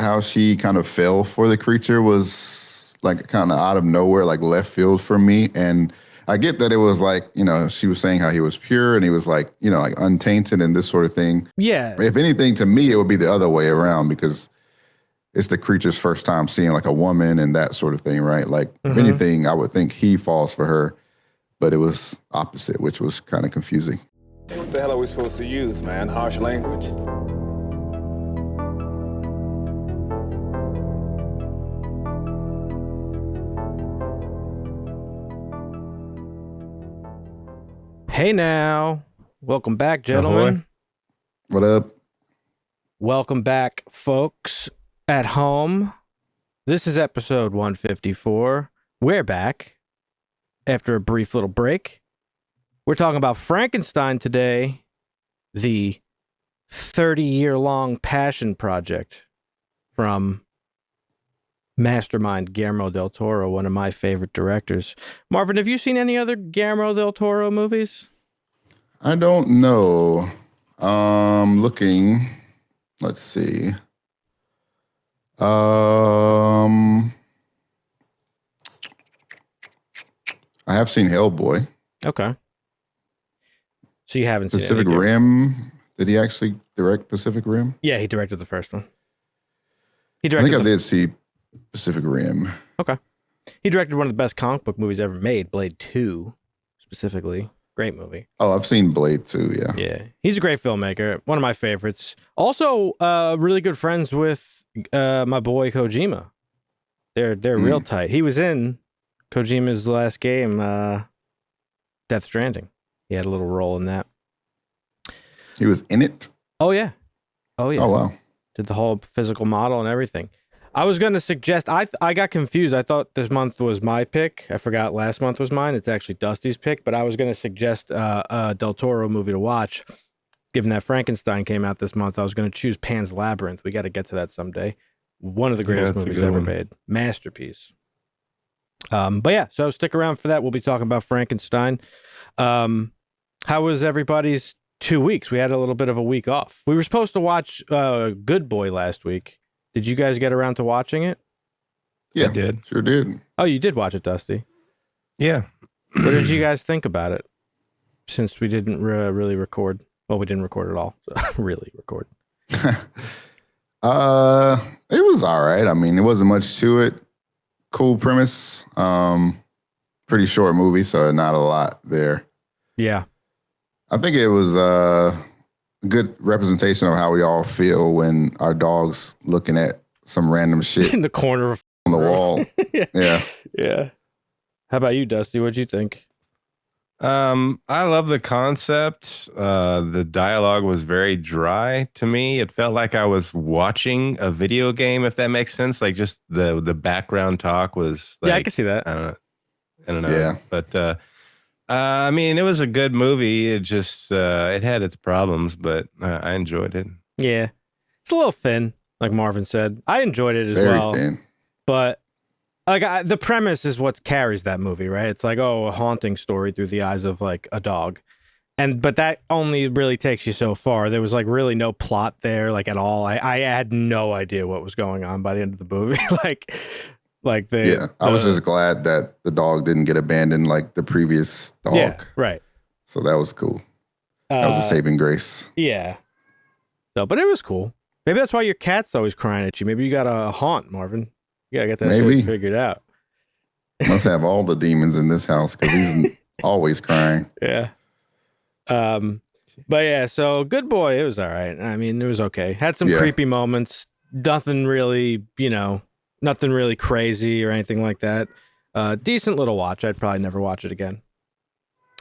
how she kind of fell for the creature was like kind of out of nowhere, like left field for me. And I get that it was like, she was saying how he was pure and he was like, like untainted and this sort of thing. Yeah. If anything, to me, it would be the other way around because it's the creature's first time seeing like a woman and that sort of thing, right? Like, if anything, I would think he falls for her, but it was opposite, which was kind of confusing. What the hell are we supposed to use, man? Harsh language? Hey now. Welcome back, gentlemen. What up? Welcome back, folks at home. This is episode 154. We're back after a brief little break. We're talking about Frankenstein today, the 30-year-long passion project from mastermind Guillermo del Toro, one of my favorite directors. Marvin, have you seen any other Guillermo del Toro movies? I don't know. Looking. Let's see. I have seen Hellboy. Okay. So you haven't seen Pacific Rim. Did he actually direct Pacific Rim? Yeah, he directed the first one. I think I did see Pacific Rim. Okay. He directed one of the best comic book movies ever made, Blade 2, specifically. Great movie. Oh, I've seen Blade 2, yeah. Yeah. He's a great filmmaker. One of my favorites. Also, really good friends with my boy Kojima. They're real tight. He was in Kojima's last game, Death Stranding. He had a little role in that. He was in it? Oh, yeah. Oh, yeah. Oh, wow. Did the whole physical model and everything. I was going to suggest, I got confused. I thought this month was my pick. I forgot last month was mine. It's actually Dusty's pick, but I was going to suggest a Del Toro movie to watch. Given that Frankenstein came out this month, I was going to choose Pan's Labyrinth. We got to get to that someday. One of the greatest movies ever made. Masterpiece. But yeah, so stick around for that. We'll be talking about Frankenstein. How was everybody's 2 weeks? We had a little bit of a week off. We were supposed to watch Good Boy last week. Did you guys get around to watching it? Yeah, I did. Sure did. Oh, you did watch it, Dusty. Yeah. What did you guys think about it? Since we didn't really record. Well, we didn't record at all. So really record. It was all right. I mean, there wasn't much to it. Cool premise. Pretty short movie, so not a lot there. Yeah. I think it was a good representation of how we all feel when our dog's looking at some random shit In the corner of on the wall. Yeah. Yeah. How about you, Dusty? What'd you think? I love the concept. The dialogue was very dry to me. It felt like I was watching a video game, if that makes sense. Like just the background talk was like, Yeah, I can see that. I don't know. Yeah. But I mean, it was a good movie. It just it had its problems, but I enjoyed it. Yeah. It's a little thin, like Marvin said. I enjoyed it as Very well. thin. But like the premise is what carries that movie, right? It's like, oh, a haunting story through the eyes of like a dog. But that only really takes you so far. There was like really no plot there, like at all. I had no idea what was going on by the end of the movie. I was just glad that the dog didn't get abandoned like the previous dog. Yeah, right. So that was cool. That was a saving grace. Yeah. So, but it was cool. Maybe that's why your cat's always crying at you. Maybe you got a haunt, Marvin. You gotta get that shit figured out. Must have all the demons in this house because he's always crying. Yeah. But yeah, so Good Boy, it was all right. I mean, it was okay. Had some creepy moments. Nothing really, nothing really crazy or anything like that. Decent little watch. I'd probably never watch it again.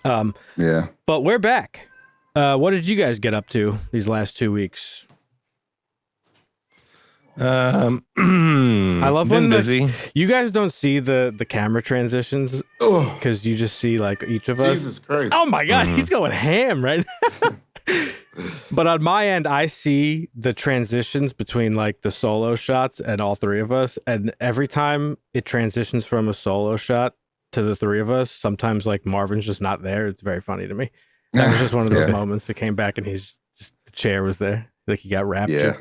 Yeah. But we're back. What did you guys get up to these last 2 weeks? I love when busy. You guys don't see the camera transitions because you just see like each of us. Jesus Christ. Oh my God, he's going ham right now. But on my end, I see the transitions between like the solo shots and all three of us. And every time it transitions from a solo shot to the three of us, sometimes like Marvin's just not there. It's very funny to me. That was just one of those moments that came back and the chair was there. Like he got raptured.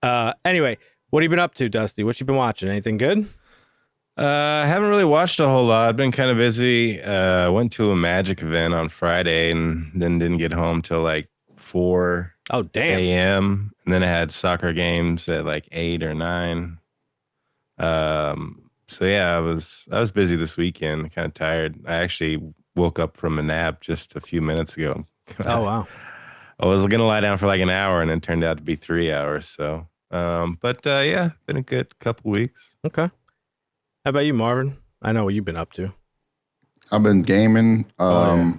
Yeah. Anyway, What have you been up to, Dusty? What you been watching? Anything good? I haven't really watched a whole lot. I've been kind of busy. Went to a Magic event on Friday and then didn't get home till like 4 Oh, damn. a.m. And then I had soccer games at like 8 or 9. So yeah, I was busy this weekend, kind of tired. I actually woke up from a nap just a few minutes ago. Oh, wow. I was gonna lie down for like an hour and it turned out to be 3 hours. So but yeah, been a good couple weeks. Okay. How about you, Marvin? I know what you've been up to. I've been gaming. Yeah.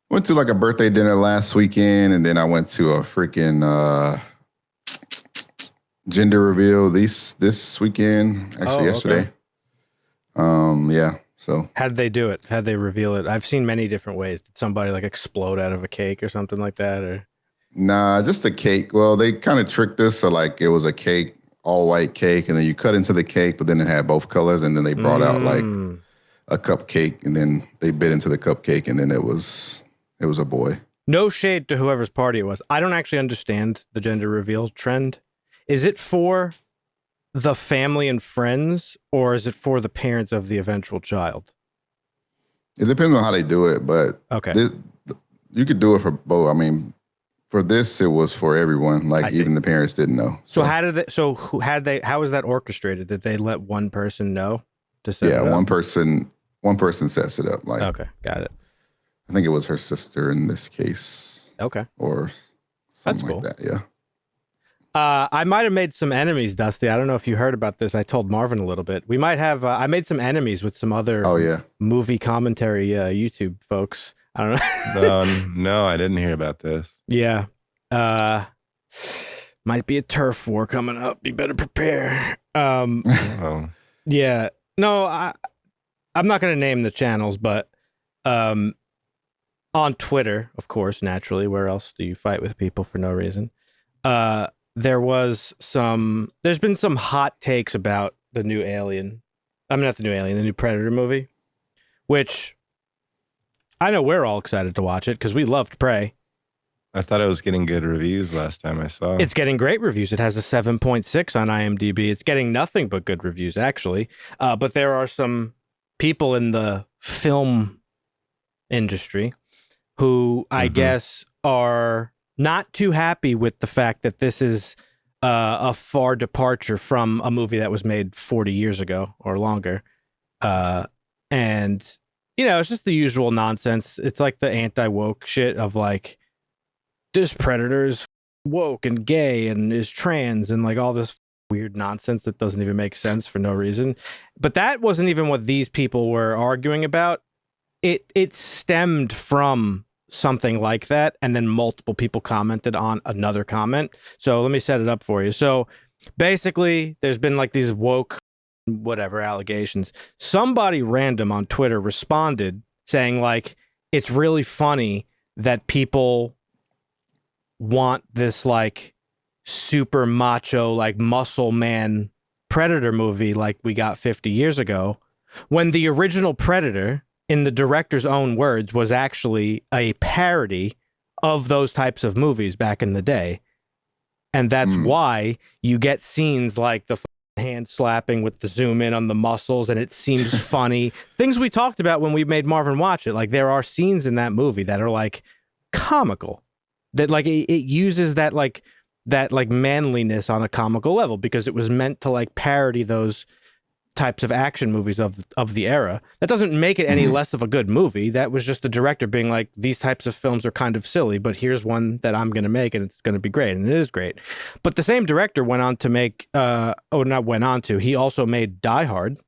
Went to like a birthday dinner last weekend, and then I went to a freaking gender reveal this weekend. Actually, yesterday. Yeah. So How'd they do it? How'd they reveal it? I've seen many different ways. Did somebody like explode out of a cake or something like that? Or nah, just a cake. Well, they kind of tricked us. So like it was a cake, all white cake, and then you cut into the cake, but then it had both colors, and then they brought out like a cupcake, and then they bit into the cupcake, and then it was a boy. No shade to whoever's party it was. I don't actually understand the gender reveal trend. Is it for the family and friends, or is it for the parents of the eventual child? It depends on how they do it, but Okay. you could do it for both. I mean, for this, it was for everyone. I Like see. even the parents didn't know. So how did they? So how was that orchestrated? Did they let one person know to set Yeah, it up? one person sets it up. Like Okay, got it. I think it was her sister in this case, Okay. or something That's cool. like that. Yeah. I might have made some enemies, Dusty. I don't know if you heard about this. I told Marvin a little bit. We might have. I made some enemies with some other Oh yeah. movie commentary YouTube folks. I don't know. No, I didn't hear about this. Yeah. Might be a turf war coming up. You better prepare. Oh, Yeah. No, I'm not going to name the channels, but on Twitter, of course, naturally, where else do you fight with people for no reason? There's been some hot takes about the new Alien. I mean, not the new Alien, the new Predator movie, which I know we're all excited to watch it because we loved Prey. I thought it was getting good reviews last time I saw. It's getting great reviews. It has a 7.6 on IMDb. It's getting nothing but good reviews, actually. But there are some people in the film industry who I guess are not too happy with the fact that this is a far departure from a movie that was made 40 years ago or longer. And, it's just the usual nonsense. It's like the anti-woke shit of like, this predator is woke and gay and is trans and like all this weird nonsense that doesn't even make sense for no reason. But that wasn't even what these people were arguing about. It stemmed from something like that, and then multiple people commented on another comment. So let me set it up for you. So basically, there's been like these woke whatever allegations. Somebody random on Twitter responded saying like, it's really funny that people want this like super macho, like muscle man Predator movie like we got 50 years ago, when the original Predator, in the director's own words, was actually a parody of those types of movies back in the day. And that's why you get scenes like the hand slapping with the zoom in on the muscles and it seems funny. Things we talked about when we made Marvin watch it. Like there are scenes in that movie that are like comical, that like it uses that manliness on a comical level because it was meant to like parody those types of action movies of the era. That doesn't make it any less of a good movie. That was just the director being like, these types of films are kind of silly, but here's one that I'm going to make and it's going to be great. And it is great. But the same director went on to make, he also made Die Hard,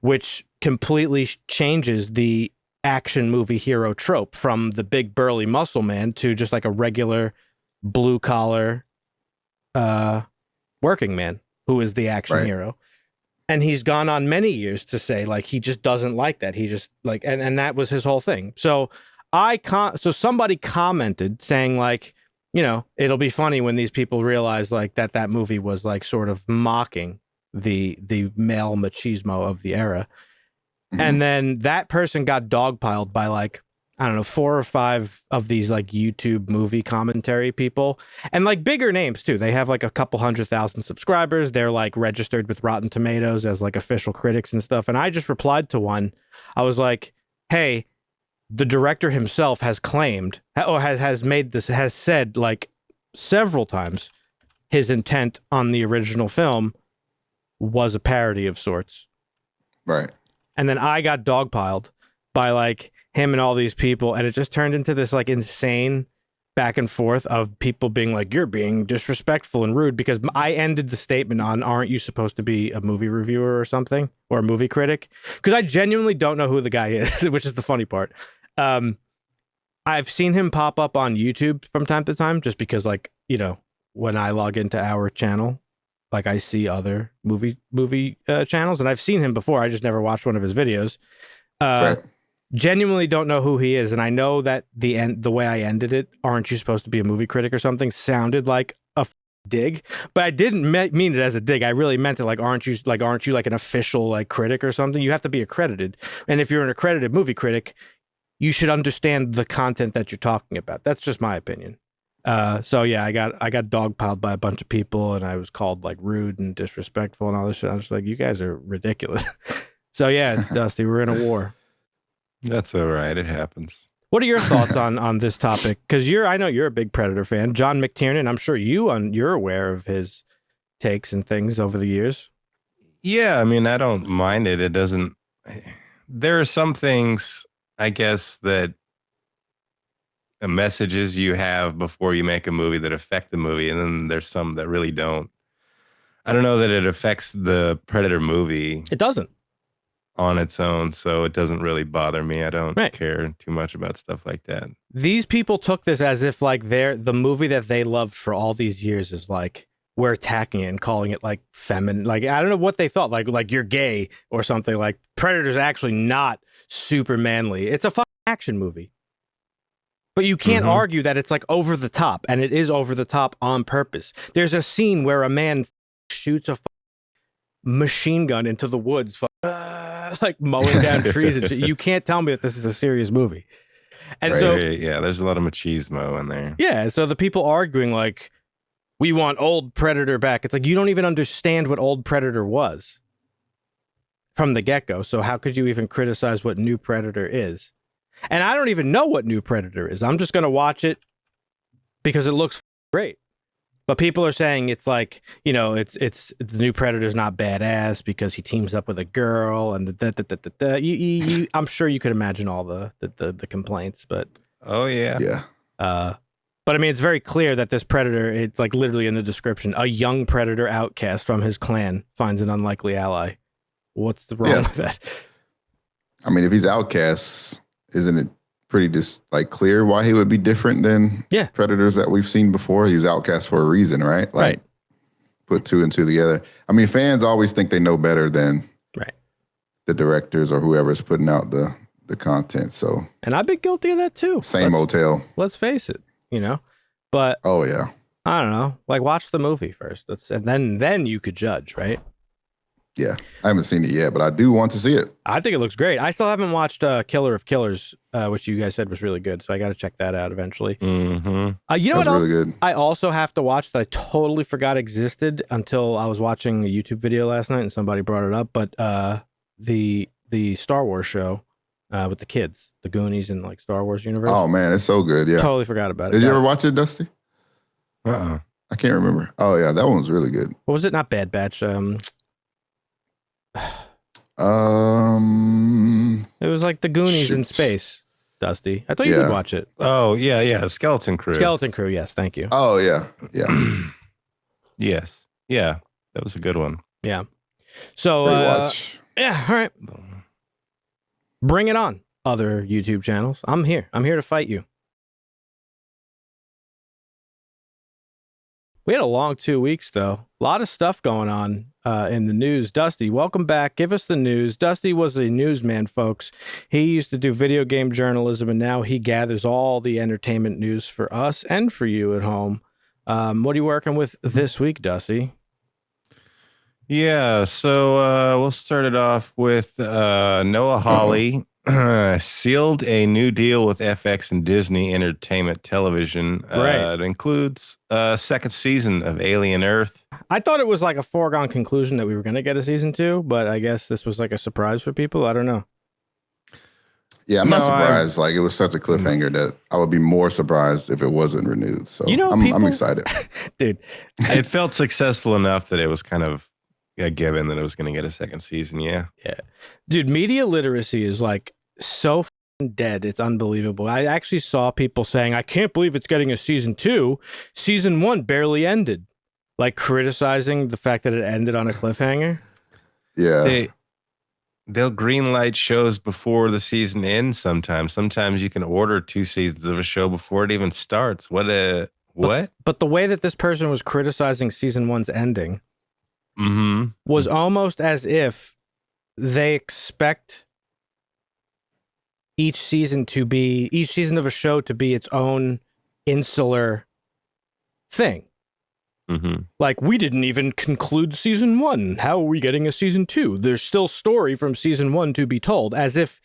which completely changes the action movie hero trope from the big burly muscle man to just like a regular blue collar working man who is the action hero. And he's gone on many years to say like he just doesn't like that. He just like and that was his whole thing. So so somebody commented saying like, it'll be funny when these people realize like that movie was like sort of mocking the male machismo of the era. And then that person got dogpiled by like I don't know, 4 or 5 of these like YouTube movie commentary people, and like bigger names too. They have like a couple 100,000 subscribers. They're like registered with Rotten Tomatoes as like official critics and stuff. And I just replied to one. I was like, hey, the director himself has claimed or has said like several times his intent on the original film was a parody of sorts. Right. And then I got dogpiled by like him and all these people, and it just turned into this like insane back and forth of people being like, you're being disrespectful and rude, because I ended the statement on, aren't you supposed to be a movie reviewer or something, or a movie critic? Because I genuinely don't know who the guy is, which is the funny part. I've seen him pop up on YouTube from time to time, just because, like, you know, when I log into our channel, like I see other movie channels, and I've seen him before. I just never watched one of his videos. Right. Genuinely don't know who he is, and I know that the way I ended it, aren't you supposed to be a movie critic or something, sounded like a dig, but I didn't mean it as a dig. I really meant it like, aren't you like an official like critic or something? You have to be accredited, and if you're an accredited movie critic, you should understand the content that you're talking about. That's just my opinion. So yeah, I got dogpiled by a bunch of people, and I was called like rude and disrespectful and all this shit. I was like, you guys are ridiculous. So yeah, Dusty, we're in a war. That's all right. It happens. What are your thoughts on this topic? Because I know you're a big Predator fan. John McTiernan, I'm sure you're aware of his takes and things over the years. Yeah, I mean, I don't mind it. It doesn't. There are some things, I guess, that the messages you have before you make a movie that affect the movie, and then there's some that really don't. I don't know that it affects the Predator movie. It doesn't. On its own, so it doesn't really bother me. I don't Right. care too much about stuff like that. These people took this as if like the movie that they loved for all these years is like, we're attacking it and calling it like feminine. Like, I don't know what they thought, like you're gay or something. Like, Predator's actually not super manly. It's a fucking action movie. But you can't argue that it's like over the top, and it is over the top on purpose. There's a scene where a man shoots a machine gun into the woods, like mowing down trees and shit. You can't tell me that this is a serious movie. And Right. so Yeah, there's a lot of machismo in there. yeah, so the people arguing like, we want old Predator back. It's like, you don't even understand what old Predator was from the get-go. So how could you even criticize what new Predator is? And I don't even know what new Predator is. I'm just going to watch it because it looks great. But people are saying it's like, you know, it's the new Predator's not badass because he teams up with a girl and I'm sure you could imagine all the complaints, but Oh yeah. Yeah. but I mean, it's very clear that this Predator, it's like literally in the description, a young Predator outcast from his clan finds an unlikely ally. What's the wrong with that? I mean, if he's outcast, isn't it pretty just like clear why he would be different than Predators that we've seen before? He was outcast for a reason, right? Like, Right. Put two and two together. I mean, fans always think they know better than the directors or whoever's putting out the content. So, And I've been guilty of that too. same hotel. Let's face it, you know. But Oh yeah. I don't know. Like, watch the movie first. And then you could judge, right? Yeah. I haven't seen it yet, but I do want to see it. I think it looks great. I still haven't watched Killer of Killers, which you guys said was really good. So I got to check that out eventually. Mm-hmm. You know That's what else? really good. I also have to watch that I totally forgot existed until I was watching a YouTube video last night and somebody brought it up. But the Star Wars show with the kids, the Goonies and like Star Wars universe. Oh man, it's so good. Yeah. Totally forgot about it. Did you ever watch it, Dusty? Uh-uh. I can't remember. Oh yeah, that one was really good. What was it? Not Bad Batch. It was like the Goonies in Shoot. space. Dusty, I thought you Yeah. would watch it. Oh yeah. Skeleton Crew. Skeleton Crew. Yes, thank you. Oh yeah. Yeah. Yes. Yeah. That was a good one. Yeah. So Great watch. yeah. All right. Bring it on, other YouTube channels. I'm here. I'm here to fight you. We had a long 2 weeks, though. A lot of stuff going on in the news. Dusty, welcome back. Give us the news. Dusty was a newsman, folks. He used to do video game journalism, and now he gathers all the entertainment news for us and for you at home. What are you working with this week, Dusty? Yeah, so we'll start it off with Noah Hawley. sealed a new deal with FX and Disney Entertainment Television. Right. It includes a second season of Alien Earth. I thought it was like a foregone conclusion that we were going to get a season 2, but I guess this was like a surprise for people. I don't know. Yeah, I'm not No, surprised. Like, it was such a cliffhanger that I would be more surprised if it wasn't renewed. So You know, I'm people- excited. Dude, It felt successful enough that it was kind of a given that it was going to get a second season. Yeah. dude, media literacy is like so f***ing dead. It's unbelievable. I actually saw people saying, I can't believe it's getting a season 2. Season 1 barely ended. Like criticizing the fact that it ended on a cliffhanger. Yeah. They'll greenlight shows before the season ends sometimes. Sometimes you can order 2 seasons of a show before it even starts. What? But the way that this person was criticizing season 1's ending Mm-hmm. was almost as if they expect each season of a show to be its own insular thing. Mm-hmm. Like, we didn't even conclude season 1. How are we getting a season 2? There's still story from season 1 to be told, as if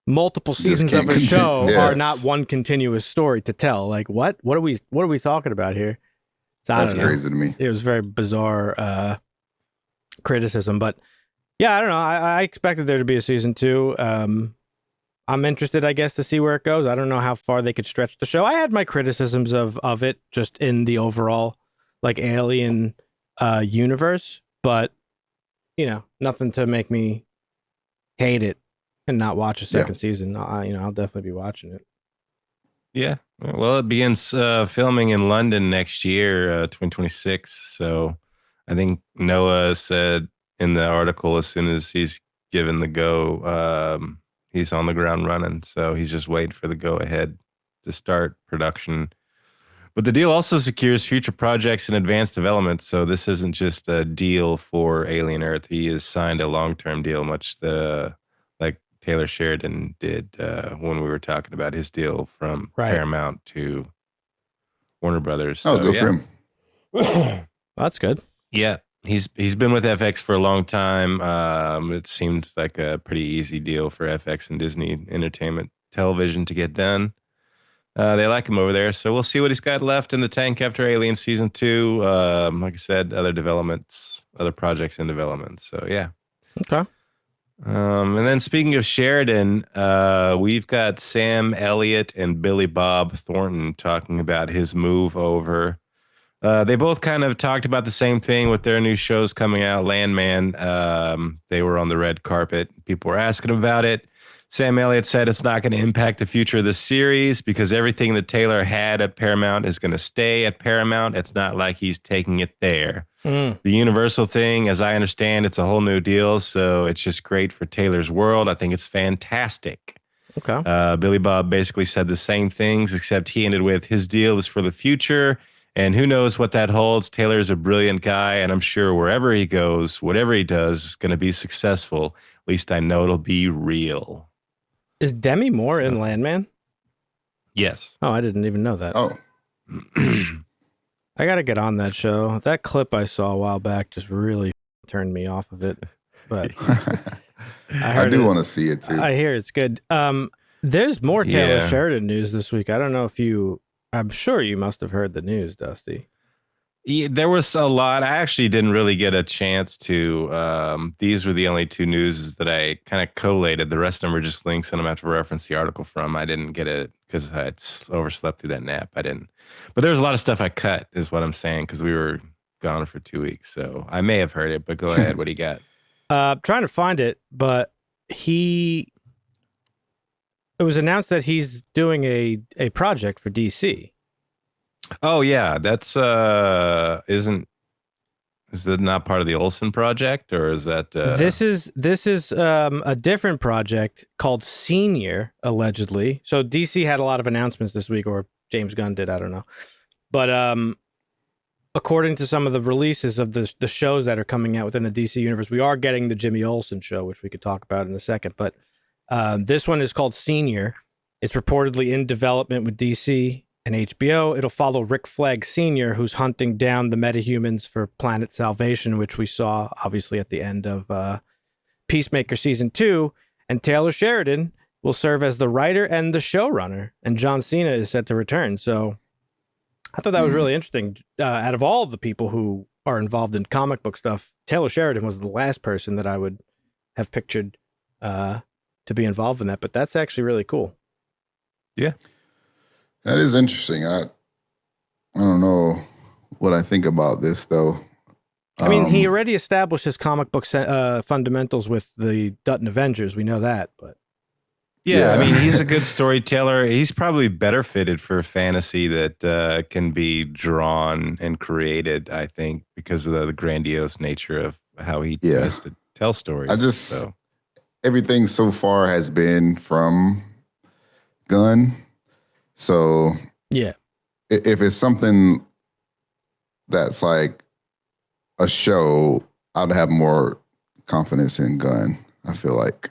multiple seasons of can't a show continue. are Yes. not one continuous story to tell. Like, what are we talking about here? So, I That's don't know. crazy to me. It was very bizarre criticism, but yeah, I don't know. I expected there to be a season 2. I'm interested, I guess, to see where it goes. I don't know how far they could stretch the show. I had my criticisms of it just in the overall like Alien universe, but you know, nothing to make me hate it and not watch a second season. I'll definitely be watching it. Yeah. Well, it begins filming in London next year, 2026. So I think Noah said in the article, as soon as he's given the go, he's on the ground running. So he's just waiting for the go ahead to start production. But the deal also secures future projects and advanced development. So this isn't just a deal for Alien Earth. He has signed a long-term deal, much like Taylor Sheridan did when we were talking about his deal from Paramount to Warner Brothers. Oh, So, good for him. That's good. Yeah, he's been with FX for a long time. It seemed like a pretty easy deal for FX and Disney Entertainment Television to get done. They like him over there, so we'll see what he's got left in the tank after Alien Season 2. Like I said, other projects in development. So yeah. Okay. And then speaking of Sheridan, we've got Sam Elliott and Billy Bob Thornton talking about his move over. They both kind of talked about the same thing with their new shows coming out. Landman, they were on the red carpet. People were asking about it. Sam Elliott said it's not going to impact the future of the series because everything that Taylor had at Paramount is going to stay at Paramount. It's not like he's taking it there. The Universal thing, as I understand, it's a whole new deal. So it's just great for Taylor's world. I think it's fantastic. Okay. Billy Bob basically said the same things, except he ended with his deal is for the future. And who knows what that holds. Taylor's a brilliant guy, and I'm sure wherever he goes, whatever he does is going to be successful. At least I know it'll be real. Is Demi Moore in Landman? Yes. Oh, I didn't even know that. Oh, I got to get on that show. That clip I saw a while back just really turned me off of it. But I do want to see it too. I hear it's good. There's more Taylor Yeah. Sheridan news this week. I don't know if I'm sure you must have heard the news, Dusty. Yeah, there was a lot. I actually didn't really get a chance to. These were the only 2 news that I kind of collated. The rest of them were just links, and I'm going to have to reference the article from. I didn't get it because I overslept through that nap. I didn't. But there was a lot of stuff I cut, is what I'm saying, because we were gone for 2 weeks. So I may have heard it, but go ahead. What do you got? Trying to find it, but it was announced that he's doing a project for DC. Oh yeah, that's is that not part of the Olsen project, or is that This is a different project called Senior, allegedly. So DC had a lot of announcements this week, or James Gunn did, I don't know. But according to some of the releases of the shows that are coming out within the DC universe, we are getting the Jimmy Olsen show, which we could talk about in a second. But this one is called Senior. It's reportedly in development with DC and HBO. It'll follow Rick Flag Sr., who's hunting down the metahumans for Planet Salvation, which we saw obviously at the end of Peacemaker Season 2. And Taylor Sheridan will serve as the writer and the showrunner, and John Cena is set to return. So I thought that was really interesting. Out of all the people who are involved in comic book stuff, Taylor Sheridan was the last person that I would have pictured to be involved in that, but that's actually really cool. Yeah. That is interesting. I don't know what I think about this, though. I mean, he already established his comic book fundamentals with the Dutton Avengers. We know that, but yeah, I mean, he's a good storyteller. He's probably better fitted for fantasy that can be drawn and created, I think, because of the grandiose nature of how he tries to tell stories. Everything so far has been from Gunn. So yeah, if it's something that's like a show, I'd have more confidence in Gunn, I feel like.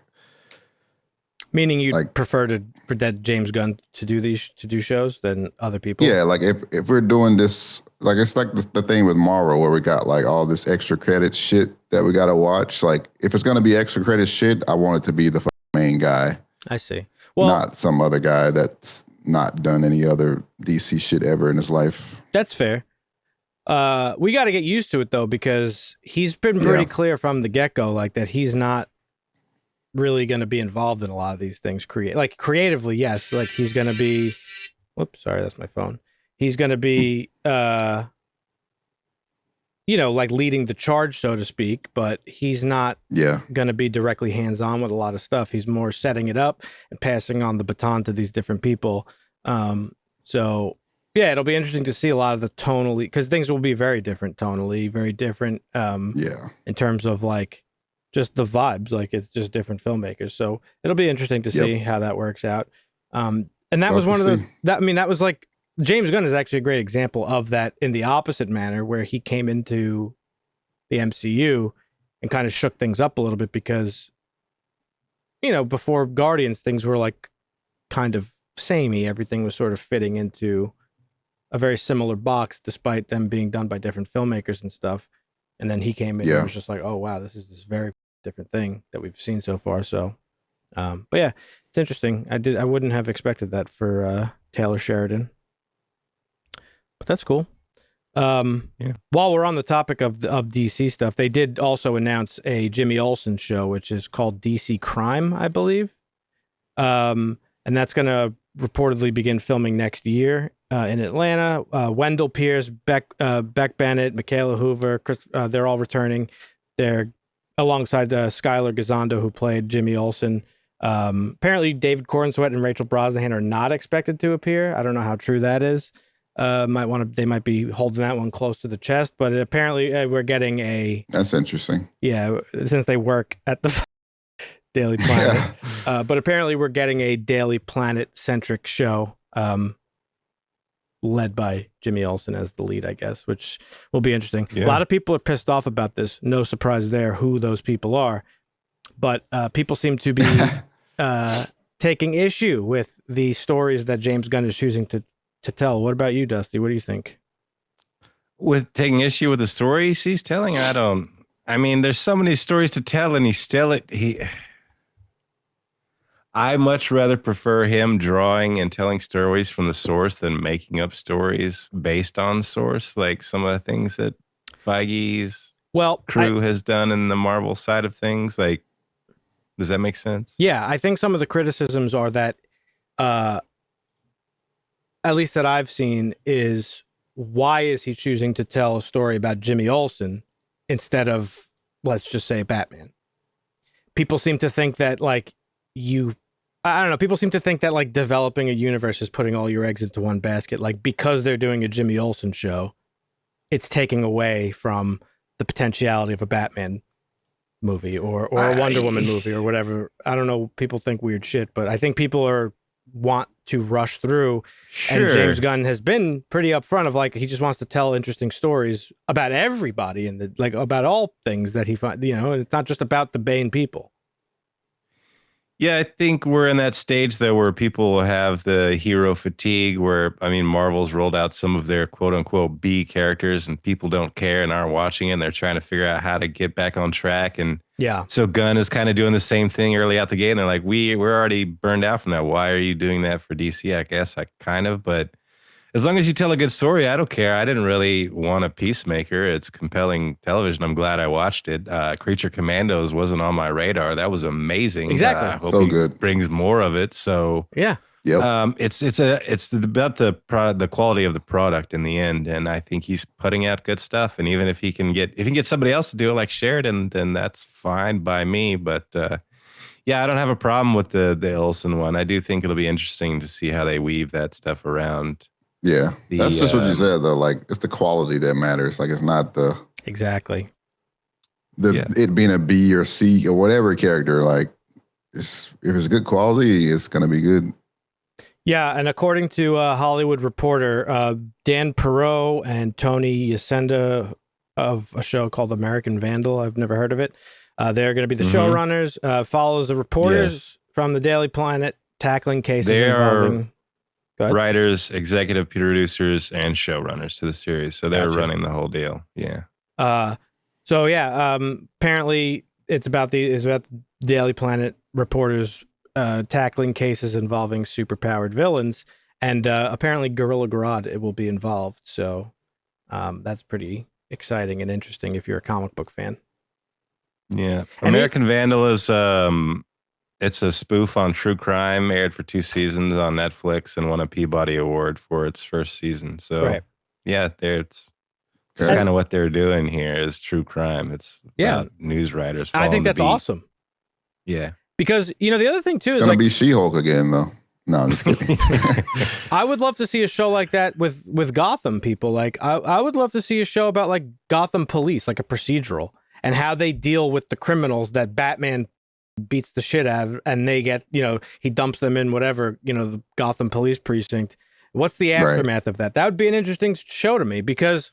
Meaning you'd prefer for that James Gunn to do shows than other people? Yeah, like if we're doing this, like it's like the thing with Marvel where we got like all this extra credit shit that we got to watch. Like if it's going to be extra credit shit, I want it to be the main guy. I see. Well, not some other guy that's not done any other DC shit ever in his life. That's fair. We got to get used to it though, because he's been pretty clear from the get-go, like that he's not really going to be involved in a lot of these things. Creatively, yes. Like he's going to be. Whoops, sorry, that's my phone. He's going to be, like leading the charge, so to speak. But he's not going to be directly hands-on with a lot of stuff. He's more setting it up and passing on the baton to these different people. So. Yeah, it'll be interesting to see a lot of the tonally, because things will be very different tonally, very different in terms of like just the vibes. Like it's just different filmmakers. So it'll be interesting to see how that works out. And that was one of that was like James Gunn is actually a great example of that in the opposite manner, where he came into the MCU and kind of shook things up a little bit because, before Guardians, things were like kind of samey. Everything was sort of fitting into a very similar box, despite them being done by different filmmakers and stuff. And then he came in and was just like, oh, wow, this is this very different thing that we've seen so far. So, but yeah, it's interesting. I wouldn't have expected that for Taylor Sheridan, but that's cool. While we're on the topic of DC stuff, they did also announce a Jimmy Olsen show, which is called DC Crime, I believe. And that's going to reportedly begin filming next year in Atlanta. Wendell Pierce, Beck Bennett, Michaela Hoover, Chris, they're all returning. They're alongside Skylar Gisondo, who played Jimmy Olsen. Apparently, David Cornsweet and Rachel Brosnahan are not expected to appear. I don't know how true that is. They might be holding that one close to the chest, but apparently we're getting a. That's interesting. Yeah, since they work at the Daily Planet, but apparently we're getting a Daily Planet centric show, led by Jimmy Olsen as the lead, I guess, which will be interesting. Yeah. A lot of people are pissed off about this. No surprise there who those people are, but people seem to be taking issue with the stories that James Gunn is choosing to tell. What about you, Dusty? What do you think? With taking issue with the stories he's telling? I mean, there's so many stories to tell, and I much rather prefer him drawing and telling stories from the source than making up stories based on source, like some of the things that Feige's crew has done in the Marvel side of things. Like, does that make sense? Yeah, I think some of the criticisms are that, at least that I've seen, is why is he choosing to tell a story about Jimmy Olsen instead of, let's just say, Batman? People seem to think that, like, I don't know. People seem to think that like developing a universe is putting all your eggs into one basket. Like because they're doing a Jimmy Olsen show, it's taking away from the potentiality of a Batman movie or a Wonder Woman movie or whatever. I don't know. People think weird shit, but I think people want to rush through. Sure. And James Gunn has been pretty upfront of like he just wants to tell interesting stories about everybody and about all things that he finds. And it's not just about the Bane people. Yeah, I think we're in that stage, though, where people have the hero fatigue, where, I mean, Marvel's rolled out some of their quote-unquote B characters, and people don't care and aren't watching it, and they're trying to figure out how to get back on track. And Yeah. So Gunn is kind of doing the same thing early out the gate. And they're like, we're already burned out from that. Why are you doing that for DC? I guess I kind of, but as long as you tell a good story, I don't care. I didn't really want a Peacemaker. It's compelling television. I'm glad I watched it. Creature Commandos wasn't on my radar. That was amazing. Exactly. I hope So he good. brings more of it. So Yeah. Yep. it's about the quality of the product in the end, and I think he's putting out good stuff. And even if he can get somebody else to do it like Sheridan, then that's fine by me. But yeah, I don't have a problem with the Olsen one. I do think it'll be interesting to see how they weave that stuff around. Yeah. That's just what you said though. Like it's the quality that matters. Like it's not Exactly. it being a B or C or whatever character. Like if it's good quality, it's gonna be good. Yeah, and according to Hollywood Reporter, Dan Perot and Tony Yacenda of a show called American Vandal, I've never heard of it. They're going to be the showrunners. Follows the reporters from the Daily Planet tackling cases involving writers, executive producers, and showrunners to the series. So they're running the whole deal. Yeah. Apparently it's about the Daily Planet reporters tackling cases involving superpowered villains, and apparently Gorilla Grodd it will be involved. So that's pretty exciting and interesting if you're a comic book fan. Yeah, American Vandal is it's a spoof on true crime, aired for 2 seasons on Netflix, and won a Peabody Award for its first season. So yeah, it's kind of what they're doing here is true crime. It's news writers. I think that's awesome. Yeah. Because, the other thing, too, is going to be She-Hulk again, though. No, I'm just kidding. I would love to see a show like that with Gotham people. Like, I would love to see a show about, like, Gotham Police, like a procedural, and how they deal with the criminals that Batman beats the shit out of, and they get, he dumps them in whatever, the Gotham Police precinct. What's the aftermath of that? That would be an interesting show to me, because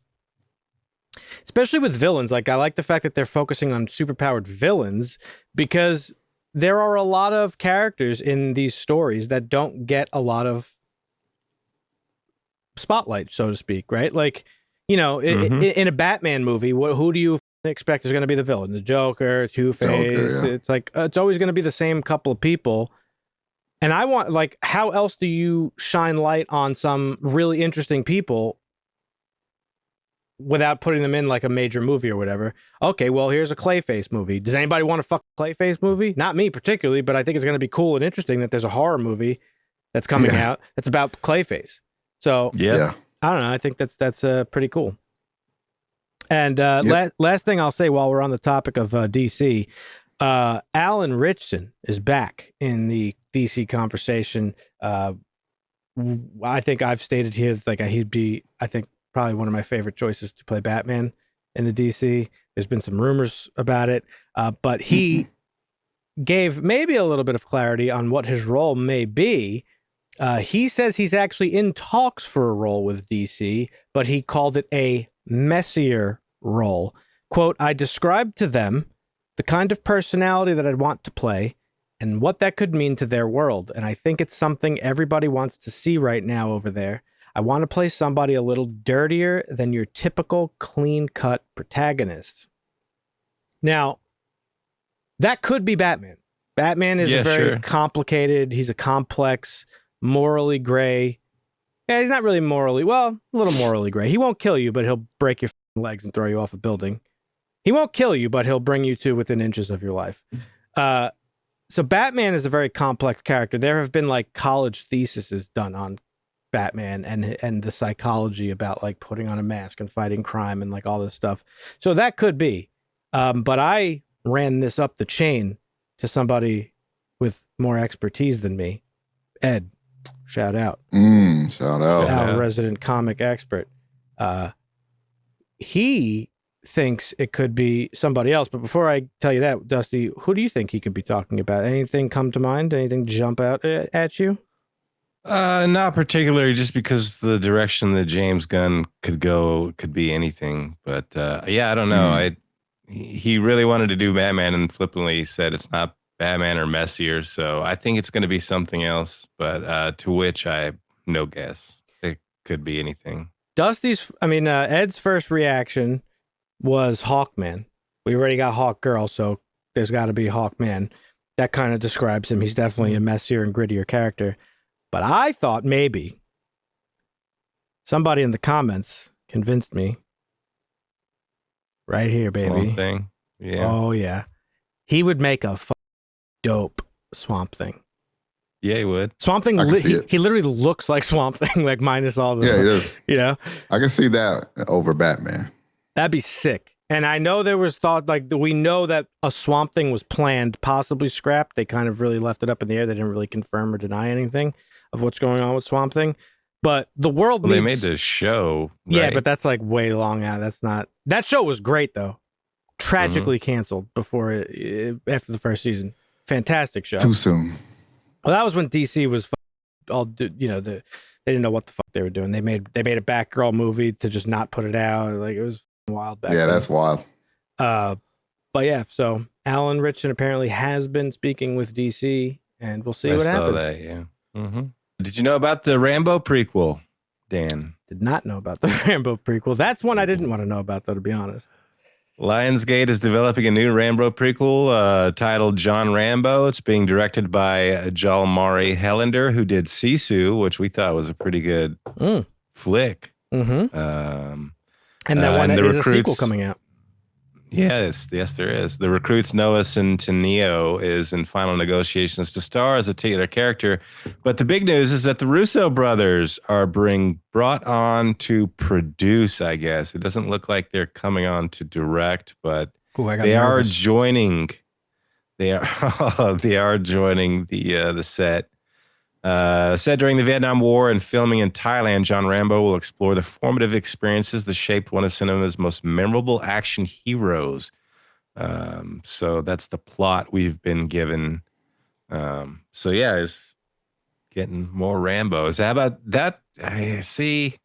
especially with villains, like, I like the fact that they're focusing on superpowered villains, because there are a lot of characters in these stories that don't get a lot of spotlight, so to speak, right? Like, in a Batman movie, who do you expect is going to be the villain? The Joker, Two-Face. It's like, it's always going to be the same couple of people. And I want, like, how else do you shine light on some really interesting people without putting them in like a major movie or whatever? Okay, well, here's a Clayface movie. Does anybody want to fuck a Clayface movie? Not me particularly, but I think it's going to be cool and interesting that there's a horror movie that's coming out that's about Clayface. So I don't know. I think that's pretty cool. And last thing I'll say while we're on the topic of DC, Alan Ritchson is back in the DC conversation. I think I've stated here that like he'd be, I think, probably one of my favorite choices to play Batman in the DC. There's been some rumors about it, but he gave maybe a little bit of clarity on what his role may be. He says he's actually in talks for a role with DC, but he called it a messier role. Quote, I described to them the kind of personality that I'd want to play and what that could mean to their world. And I think it's something everybody wants to see right now over there. I want to play somebody a little dirtier than your typical clean-cut protagonist. Now, that could be Batman. Batman is very complicated. He's a complex, morally gray. Yeah, he's not really morally, well, a little morally gray. He won't kill you, but he'll break your legs and throw you off a building. He won't kill you, but he'll bring you to within inches of your life. So Batman is a very complex character. There have been like college theses done on Batman and the psychology about like putting on a mask and fighting crime and like all this stuff. So that could be. But I ran this up the chain to somebody with more expertise than me. Ed, shout out. Shout out. Our resident comic expert. He thinks it could be somebody else. But before I tell you that, Dusty, who do you think he could be talking about? Anything come to mind? Anything jump out at you? Not particularly, just because the direction that James Gunn could go could be anything. But I don't know. He really wanted to do Batman and flippantly said it's not Batman or Messier. So I think it's going to be something else. But to which I have no guess. It could be anything. Ed's first reaction was Hawkman. We already got Hawk Girl, so there's got to be Hawkman. That kind of describes him. He's definitely a messier and grittier character. But I thought maybe somebody in the comments convinced me. Right here, baby. Swamp Thing. Yeah. Oh yeah, he would make a dope Swamp Thing. Yeah, he would. Swamp Thing. I can see it. He literally looks like Swamp Thing, like minus all the. Yeah, he does. You know, I can see that over Batman. that'd be sick. And I know there was thought like we know that a Swamp Thing was planned, possibly scrapped. They kind of really left it up in the air. They didn't really confirm or deny anything of what's going on with Swamp Thing. But the world Well, needs. they made this show. Yeah, right? but that's like way long out. That's not. That show was great though. Tragically canceled before after the first season. Fantastic show. Too soon. Well, that was when DC was all, you know, they didn't know what the fuck they were doing. They made a Batgirl movie to just not put it out. Like it was wild back Yeah, then. that's wild. But yeah, so Alan Ritchson apparently has been speaking with DC, and we'll see I what saw happens. that, yeah. Did you know about the Rambo prequel, Dan? Did not know about the Rambo prequel. That's one I didn't want to know about, though, to be honest. Lionsgate is developing a new Rambo prequel titled John Rambo. It's being directed by Jalmari Helander, who did Sisu, which we thought was a pretty good flick. Mm-hmm. And that one and the is a sequel recruits- coming out. Yes, there is. The recruits Noah Centineo is in final negotiations to star as a titular character. But the big news is that the Russo brothers are brought on to produce, I guess. It doesn't look like they're coming on to direct, but Ooh, I got they are nervous. joining. They are joining the set. Set during the Vietnam War and filming in Thailand, John Rambo will explore the formative experiences that shaped one of cinema's most memorable action heroes. So that's the plot we've been given. So yeah, it's getting more Rambo. Is that about that? I see.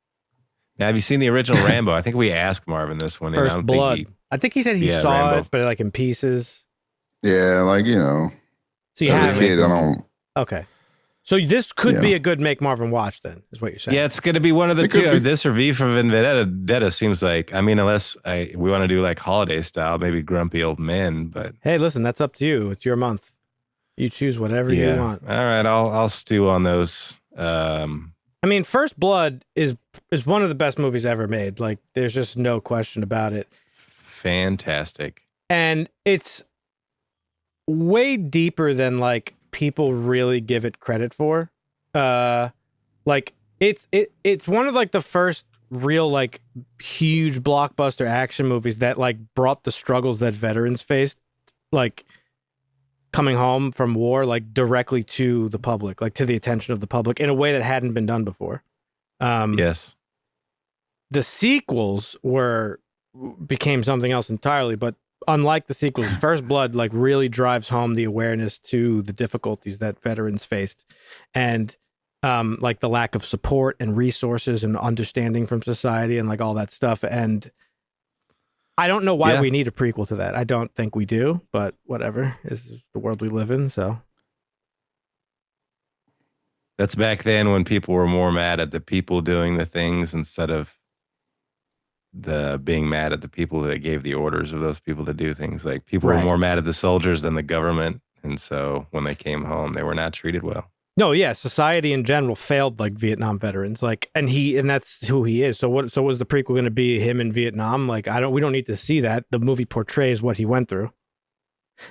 Now, have you seen the original Rambo? I think we asked Marvin this one. First Blood. I think he said he saw Rambo. it, but like in pieces. Yeah, like, you know, So you as have a kid, I don't. Okay. So this could Yeah. be a good Make Marvin watch, then, is what you're saying. Yeah, it's going to be one of the It could two. be. This or V for Vendetta seems like. I mean, unless we want to do like holiday style, maybe Grumpy Old Men. But Hey, listen, that's up to you. It's your month. You choose whatever you want. All right, I'll stew on those. I mean, First Blood is one of the best movies ever made. Like, there's just no question about it. Fantastic. And it's way deeper than like people really give it credit for. Like it's one of like the first real like huge blockbuster action movies that like brought the struggles that veterans faced, like coming home from war, like directly to the public, like to the attention of the public in a way that hadn't been done before. Yes. The sequels became something else entirely, but unlike the sequels, First Blood like really drives home the awareness to the difficulties that veterans faced, and like the lack of support and resources and understanding from society and like all that stuff. And I don't know why we need a prequel to that. I don't think we do, but whatever. This is the world we live in, so. That's back then when people were more mad at the people doing the things instead of the being mad at the people that gave the orders of those people to do things. Like people were more mad at the soldiers than the government. And so when they came home, they were not treated well. No, yeah, society in general failed like Vietnam veterans. Like, and that's who he is. So was the prequel going to be him in Vietnam? Like, we don't need to see that. The movie portrays what he went through.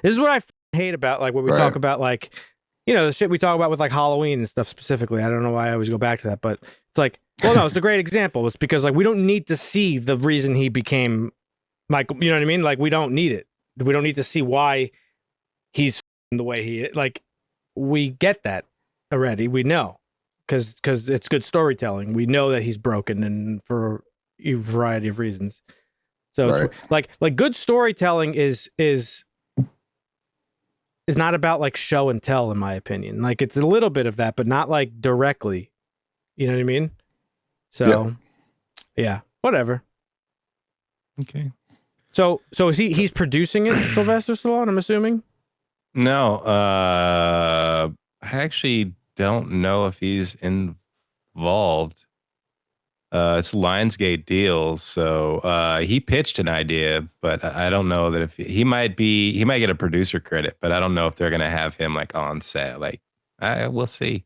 This is what I hate about like when we talk about like, you know, the shit we talk about with like Halloween and stuff specifically. I don't know why I always go back to that, but it's like, well, no, it's a great example. It's because like we don't need to see the reason he became Michael. You know what I mean? Like we don't need it. We don't need to see why he's the way he is. Like we get that already. We know because it's good storytelling. We know that he's broken and for a variety of reasons. So it's like good storytelling is not about like show and tell, in my opinion. Like it's a little bit of that, but not like directly. You know what I mean? So yeah, whatever. Okay. So is he's producing it, Sylvester Stallone, I'm assuming? No, I actually don't know if he's involved. It's a Lionsgate deal, so he pitched an idea, but I don't know that if he might get a producer credit, but I don't know if they're gonna have him like on set. Like, we'll see.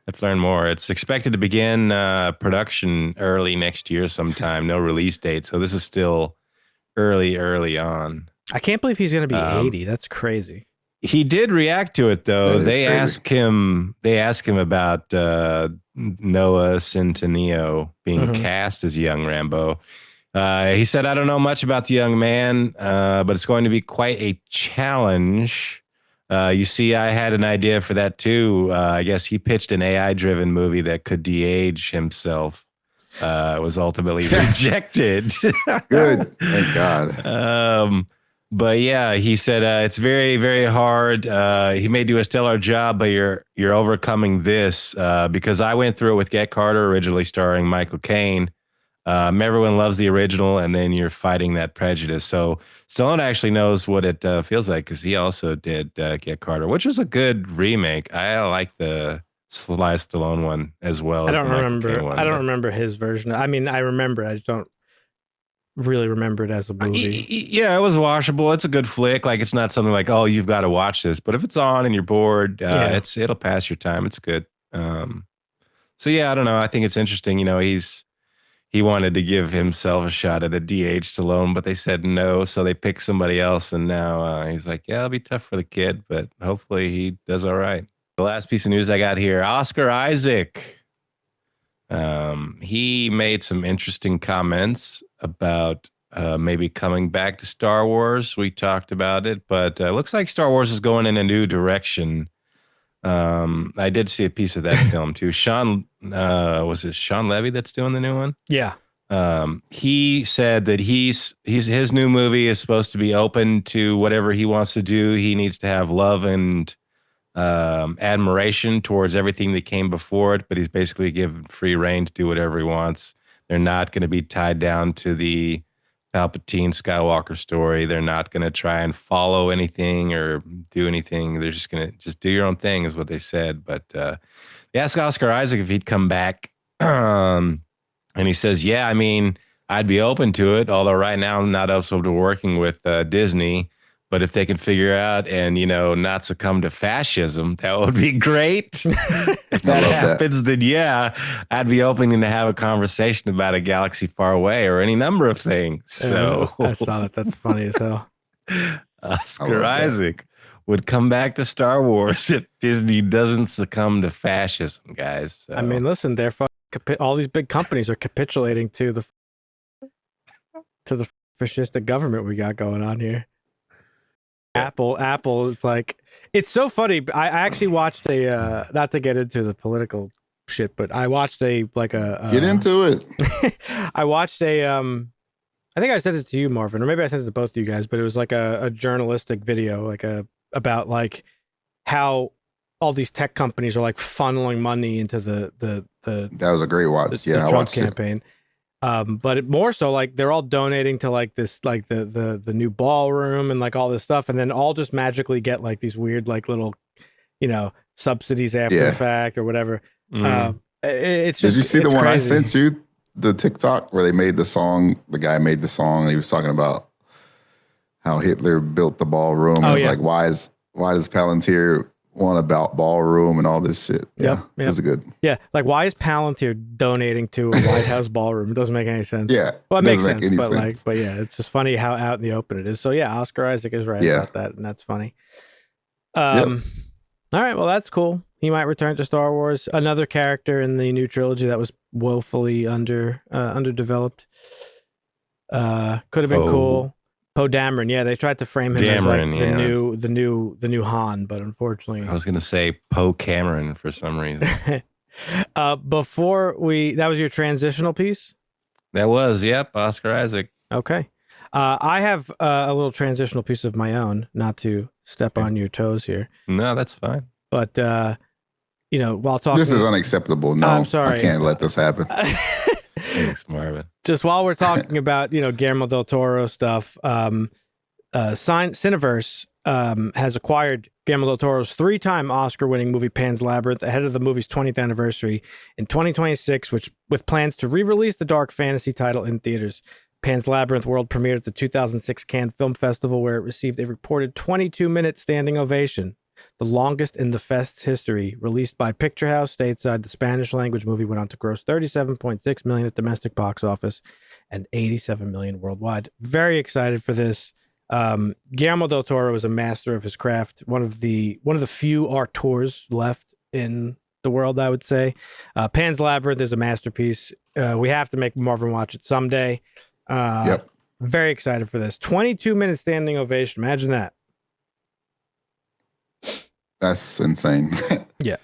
Let's learn more. It's expected to begin production early next year sometime. No release date, so this is still early on. I can't believe he's going to be 80. That's crazy. He did react to it though. They crazy. asked him about Noah Centineo being cast as young Rambo. He said, "I don't know much about the young man, but it's going to be quite a challenge." You see, I had an idea for that too. I guess he pitched an AI-driven movie that could de-age himself. It was ultimately rejected. Good, thank God. But yeah, he said it's very, very hard. He may do a stellar job, but you're overcoming this because I went through it with Get Carter, originally starring Michael Caine. Everyone loves the original, and then you're fighting that prejudice. So Stallone actually knows what it feels like because he also did Get Carter, which was a good remake. I like the Sly Stallone one as well. I don't remember his version. I mean, I remember. I just don't really remember it as a movie. Yeah, it was watchable. It's a good flick. Like, it's not something like, oh, you've got to watch this. But if it's on and you're bored, it'll pass your time. It's good. So yeah, I don't know. I think it's interesting. You know, he wanted to give himself a shot at a DH Stallone, but they said no, so they picked somebody else, and now he's like, yeah, it'll be tough for the kid, but hopefully he does all right. The last piece of news I got here, Oscar Isaac. He made some interesting comments about maybe coming back to Star Wars. We talked about it, but it looks like Star Wars is going in a new direction. I did see a piece of that film too. Was it Sean Levy that's doing the new one? Yeah. He said that his new movie is supposed to be open to whatever he wants to do. He needs to have love and admiration towards everything that came before it, but he's basically given free reign to do whatever he wants. They're not going to be tied down to the Palpatine Skywalker story. They're not going to try and follow anything or do anything. They're just going to do your own thing is what they said. But they asked Oscar Isaac if he'd come back. And he says, yeah, I mean, I'd be open to it. Although right now I'm not also working with Disney. But if they can figure out and, not succumb to fascism, that would be great. If that happens, then yeah, I'd be open to have a conversation about a galaxy far away or any number of things. So I saw that. That's funny as hell. Oscar Isaac would come back to Star Wars if Disney doesn't succumb to fascism, guys. So. I mean, listen, they're all these big companies are capitulating to the fascistic government we got going on here. Apple is like, it's so funny. I actually watched not to get into the political shit, but I watched get into it. I watched I think I sent it to you, Marvin, or maybe I sent it to both of you guys, but it was like a journalistic video, about like how all these tech companies are like funneling money into the that was a great watch. I watched campaign. But more so like they're all donating to like this, like the new ballroom and like all this stuff. And then all just magically get like these weird, like little, subsidies after the fact or whatever. It's just, did you see the one crazy. I sent you? The TikTok where they made the song, the guy made the song and he was talking about how Hitler built the ballroom. It's like, why does Palantir want about ballroom and all this shit? Yeah. This is good. Yeah. Like, why is Palantir donating to a White House ballroom? It doesn't make any sense. Yeah. Well, it makes sense, but yeah, it's just funny how out in the open it is. So yeah, Oscar Isaac is right about that, and that's funny. All right, well, that's cool. He might return to Star Wars. Another character in the new trilogy that was woefully underdeveloped. Could have been cool. Poe Dameron, yeah, they tried to frame him as like the new Han, but unfortunately, I was gonna say Poe Cameron for some reason. that was your transitional piece. That was, Oscar Isaac. Okay, I have a little transitional piece of my own, not to step on your toes here. No, that's fine. But while talking, this is unacceptable. No, I'm sorry, I can't let this happen. Thanks, Marvin. Just while we're talking about, Guillermo del Toro stuff, Cineverse has acquired Guillermo del Toro's 3-time Oscar-winning movie Pan's Labyrinth ahead of the movie's 20th anniversary in 2026, which with plans to re-release the dark fantasy title in theaters. Pan's Labyrinth world premiered at the 2006 Cannes Film Festival, where it received a reported 22-minute standing ovation, the longest in the fest's history. Released by Picture House stateside, the Spanish-language movie went on to gross $37.6 million at domestic box office and $87 million worldwide. Very excited for this. Guillermo del Toro is a master of his craft. One of the few auteurs left in the world, I would say. Pan's Labyrinth is a masterpiece. We have to make Marvin watch it someday. Yep. Very excited for this. 22-minute standing ovation. Imagine that. That's insane. Yeah.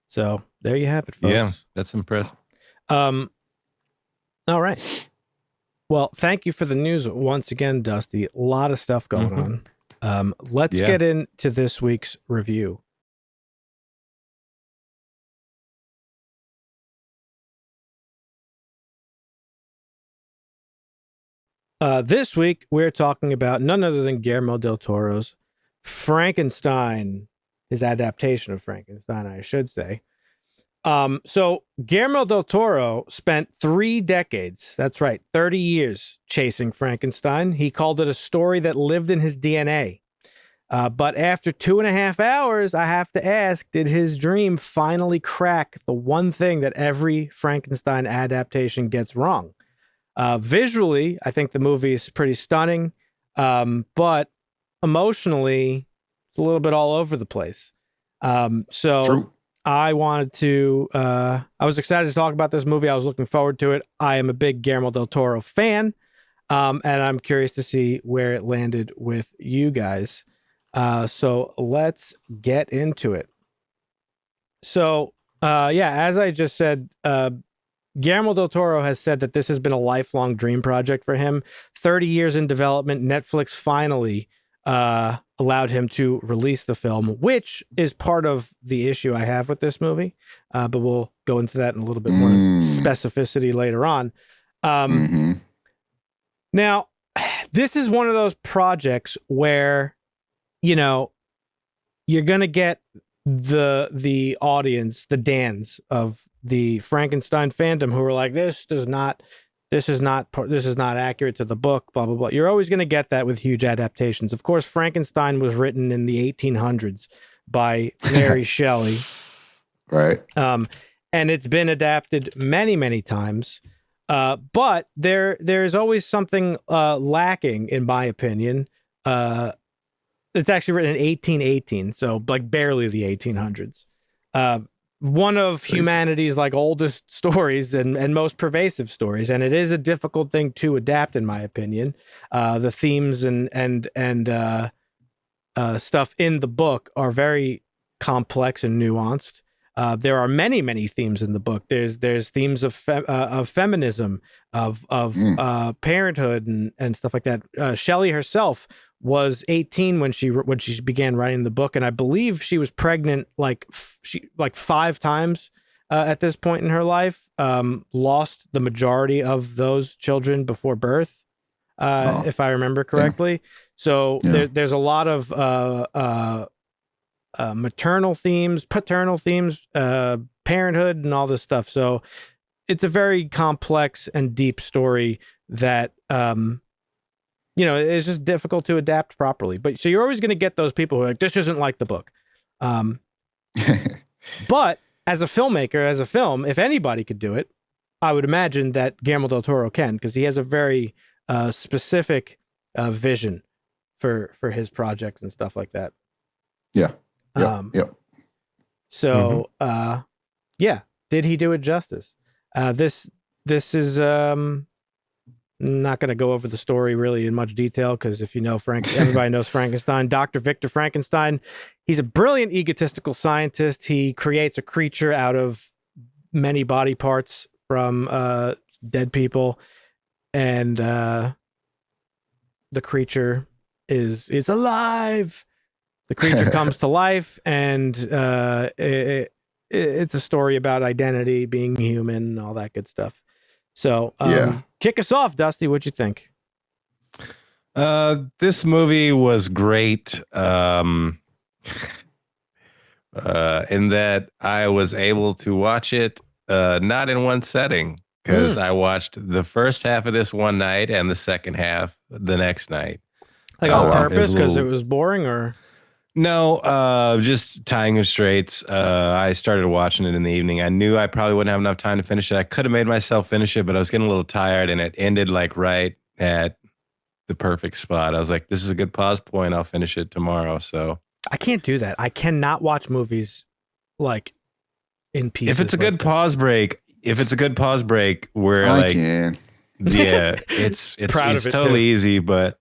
So there you have it, folks. Yeah, that's impressive. All right. Well, thank you for the news once again, Dusty. A lot of stuff going on. Let's get into this week's review. This week, we're talking about none other than Guillermo del Toro's Frankenstein, his adaptation of Frankenstein, I should say. So Guillermo del Toro spent 3 decades, that's right, 30 years chasing Frankenstein. He called it a story that lived in his DNA. But after 2.5 hours, I have to ask, did his dream finally crack the one thing that every Frankenstein adaptation gets wrong? Visually, I think the movie is pretty stunning, but emotionally, it's a little bit all over the place. So True. I wanted to, I was excited to talk about this movie. I was looking forward to it. I am a big Guillermo del Toro fan, and I'm curious to see where it landed with you guys. So let's get into it. So, as I just said, Guillermo del Toro has said that this has been a lifelong dream project for him. 30 years in development, Netflix finally allowed him to release the film, which is part of the issue I have with this movie. But we'll go into that in a little bit more specificity later on. Now, this is one of those projects where, you know, you're going to get the audience, the Dans of the Frankenstein fandom who are like, this is not accurate to the book, blah, blah, blah. You're always going to get that with huge adaptations. Of course, Frankenstein was written in the 1800s by Mary Shelley. Right. And it's been adapted many, many times. But there's always something lacking, in my opinion. It's actually written in 1818, so like barely the 1800s. One of humanity's like oldest stories and most pervasive stories, and it is a difficult thing to adapt, in my opinion. The themes and stuff in the book are very complex and nuanced. There are many, many themes in the book. There's themes of feminism, of parenthood and stuff like that. Shelley herself was 18 when she began writing the book, and I believe she was pregnant like 5 times at this point in her life. Lost the majority of those children before birth, if I remember correctly. Yeah. So there's a lot of maternal themes, paternal themes, parenthood, and all this stuff. So it's a very complex and deep story that it's just difficult to adapt properly. But so you're always going to get those people who are like, this isn't like the book. But as a filmmaker, as a film, if anybody could do it, I would imagine that Guillermo del Toro can, because he has a very specific vision for his projects and stuff like that. Yeah. So, did he do it justice? This is not going to go over the story really in much detail, because if you know everybody knows Frankenstein. Dr. Victor Frankenstein, he's a brilliant egotistical scientist. He creates a creature out of many body parts from dead people, and the creature is alive. The creature comes to life, and it's a story about identity, being human, and all that good stuff. So, kick us off, Dusty. What'd you think? This movie was great. In that I was able to watch it not in one setting because I watched the first half of this one night and the second half the next night. Like Oh, on wow. purpose because it little- was boring, or No, just tying them straight. I started watching it in the evening. I knew I probably wouldn't have enough time to finish it. I could have made myself finish it, but I was getting a little tired, and it ended like right at the perfect spot. I was like, "This is a good pause point. I'll finish it tomorrow." So I can't do that. I cannot watch movies like in pieces. if it's a like good that. pause break, where I like can. yeah, it's Proud of it's it, totally too. easy, but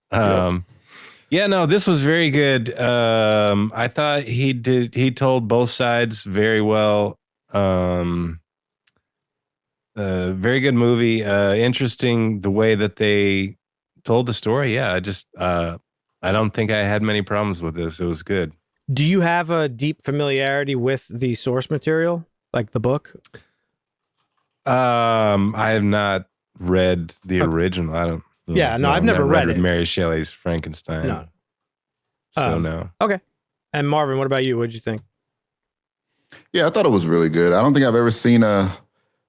yeah, no, this was very good. I thought he told both sides very well. Very good movie. Interesting the way that they told the story. Yeah, I don't think I had many problems with this. It was good. Do you have a deep familiarity with the source material, like the book? I have not read the Okay. original. I don't. Yeah, no, I've never read it. Mary Shelley's Frankenstein. No. So Um, no. Okay. And Marvin, what about you? What'd you think? Yeah, I thought it was really good. I don't think I've ever seen a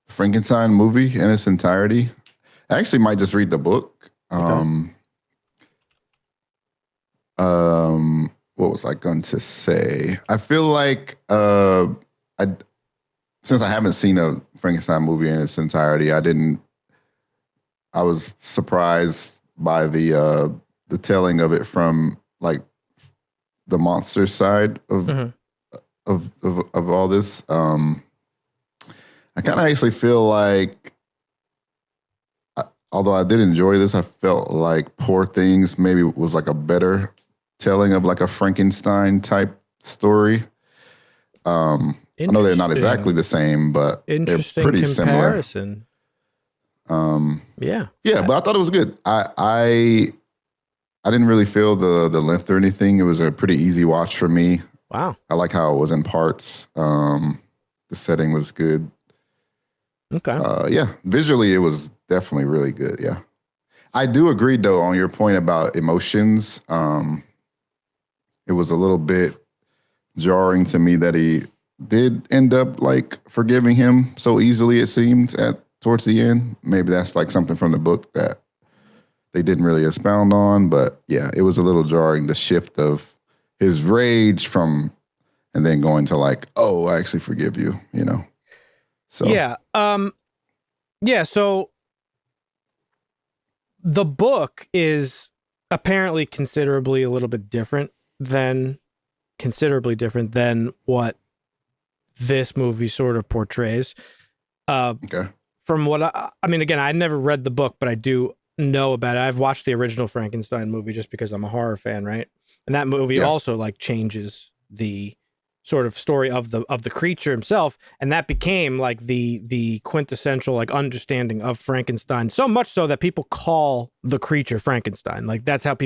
Frankenstein movie in its entirety. I actually might just read the book. What was I going to say? I feel like since I haven't seen a Frankenstein movie in its entirety, I was surprised by the telling of it from like the monster side of Mhm. of all this. I kind of actually feel like, although I did enjoy this, I felt like Poor Things maybe was like a better telling of like a Frankenstein type story. I know they're not exactly the same, but they're Interesting pretty similar. comparison. Yeah. Yeah, but I thought it was good. I didn't really feel the length or anything. It was a pretty easy watch for me. Wow. I like how it was in parts. The setting was good. Okay. Yeah, visually it was definitely really good. Yeah, I do agree though on your point about emotions. It was a little bit jarring to me that he did end up like forgiving him so easily. It seemed towards the end. Maybe that's like something from the book that they didn't really expound on. But yeah, it was a little jarring, the shift of his rage from and then going to like, oh, I actually forgive you. You know. So Yeah. Yeah. So the book is apparently considerably different than what this movie sort of portrays. Okay. From what I mean, again, I never read the book, but I do know about it. I've watched the original Frankenstein movie just because I'm a horror fan, right? And that movie Yeah. also like changes the sort of story of the creature himself, and that became like the quintessential like understanding of Frankenstein, so much so that people call the creature Frankenstein. Like that's how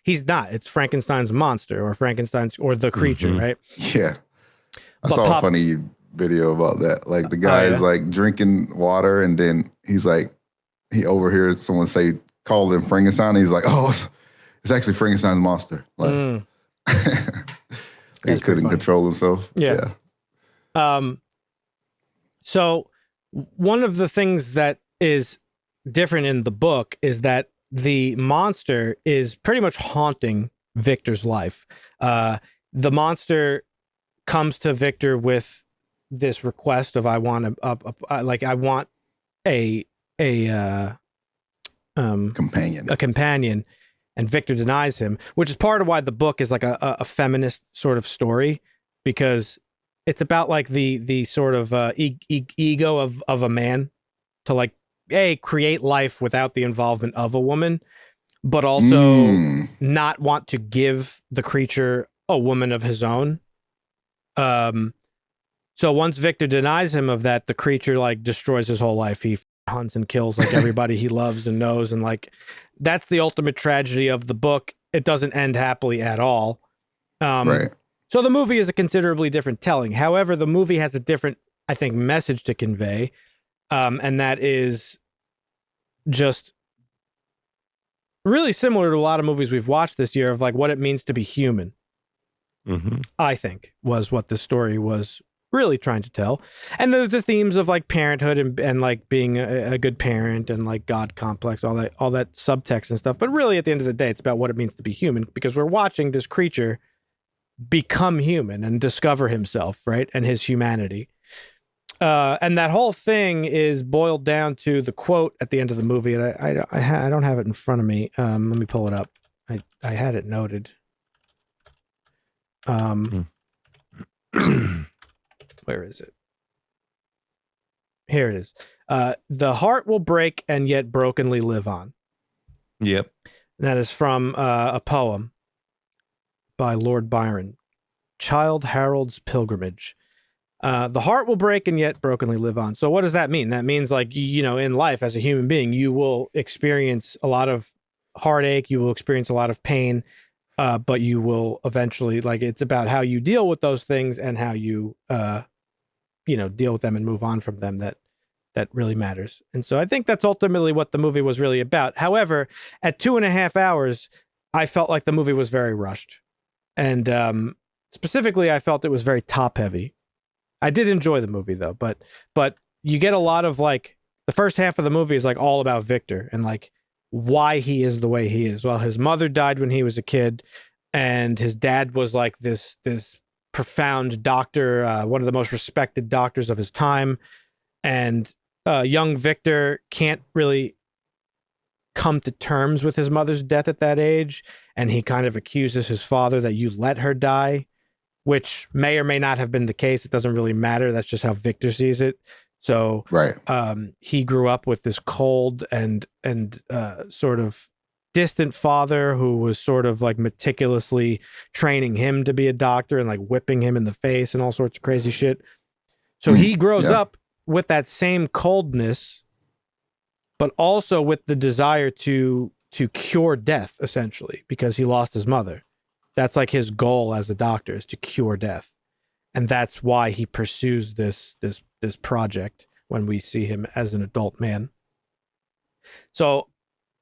he's not, it's Frankenstein's monster or Frankenstein's or the creature, Mhm. right? Yeah. I But saw Pop- a funny video about that. Like the guy is yeah? like drinking water and then he's like, he overhears someone say, call him Frankenstein. And he's like, oh, it's actually Frankenstein's monster. Like Mm. he That's pretty couldn't funny. control himself. Yeah. So one of the things that is different in the book is that the monster is pretty much haunting Victor's life. The monster comes to Victor with this request of I want a Companion. a companion, and Victor denies him, which is part of why the book is like a feminist sort of story, because it's about like the sort of ego of a man to like create life without the involvement of a woman, but also not want to give the creature a woman of his own. So once Victor denies him of that, the creature like destroys his whole life. He hunts and kills like everybody he loves and knows, and like that's the ultimate tragedy of the book. It doesn't end happily at all. Right. So the movie is a considerably different telling. However, the movie has a different, I think, message to convey, and that is just really similar to a lot of movies we've watched this year of like what it means to be human. Mm-hmm. I think was what the story was really trying to tell. And there's the themes of like parenthood and like being a good parent and like God complex, all that subtext and stuff. But really at the end of the day, it's about what it means to be human, because we're watching this creature become human and discover himself, right? And his humanity. And that whole thing is boiled down to the quote at the end of the movie. And I don't have it in front of me. Let me pull it up. I had it noted. Where is it? Here it is. The heart will break and yet brokenly live on. Yep. And that is from a poem by Lord Byron, Childe Harold's Pilgrimage. The heart will break and yet brokenly live on. So what does that mean? That means like, you know, in life as a human being, you will experience a lot of heartache. You will experience a lot of pain. But you will eventually, like, it's about how you deal with those things and how you, deal with them and move on from them that really matters. And so I think that's ultimately what the movie was really about. However, at 2.5 hours, I felt like the movie was very rushed. And specifically, I felt it was very top heavy. I did enjoy the movie though, but you get a lot of like, the first half of the movie is like all about Victor and like why he is the way he is. Well, his mother died when he was a kid, and his dad was like this profound doctor, one of the most respected doctors of his time. And young Victor can't really come to terms with his mother's death at that age, and he kind of accuses his father that you let her die, which may or may not have been the case. It doesn't really matter. That's just how Victor sees it. So Right. He grew up with this cold and sort of distant father who was sort of like meticulously training him to be a doctor and like whipping him in the face and all sorts of crazy shit. So he grows up with that same coldness, but also with the desire to cure death, essentially, because he lost his mother. That's like his goal as a doctor, is to cure death. And that's why he pursues this project when we see him as an adult man. So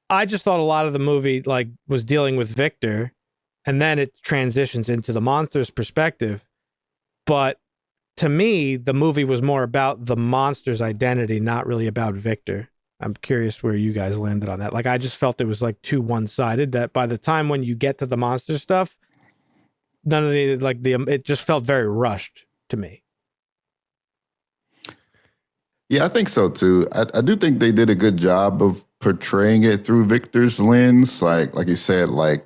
I just thought a lot of the movie like was dealing with Victor, and then it transitions into the monster's perspective. But to me, the movie was more about the monster's identity, not really about Victor. I'm curious where you guys landed on that. Like, I just felt it was like too one-sided, that by the time when you get to the monster stuff, none of it just felt very rushed to me. Yeah, I think so too. I do think they did a good job of portraying it through Victor's lens. Like you said, like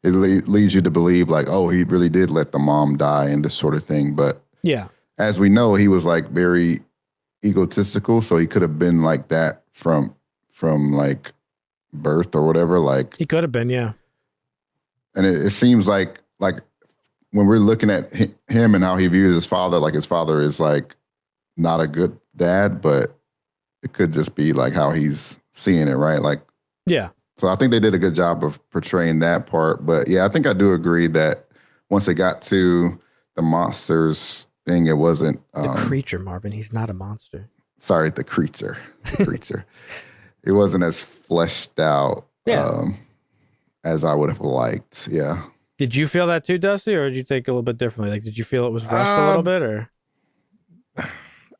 it leads you to believe like, oh, he really did let the mom die and this sort of thing. But yeah, as we know, he was like very egotistical, so he could have been like that from like birth or whatever. Like he could have been, yeah. And it seems like when we're looking at him and how he views his father, like his father is like not a good dad, but it could just be like how he's seeing it, right? Like, yeah. So I think they did a good job of portraying that part. But yeah, I think I do agree that once it got to the monsters thing, it wasn't the creature, Marvin. He's not a monster. Sorry, the creature. The creature. It wasn't as fleshed out as I would have liked. Yeah. Did you feel that too, Dusty, or did you think a little bit differently? Like, did you feel it was rushed a little bit, or?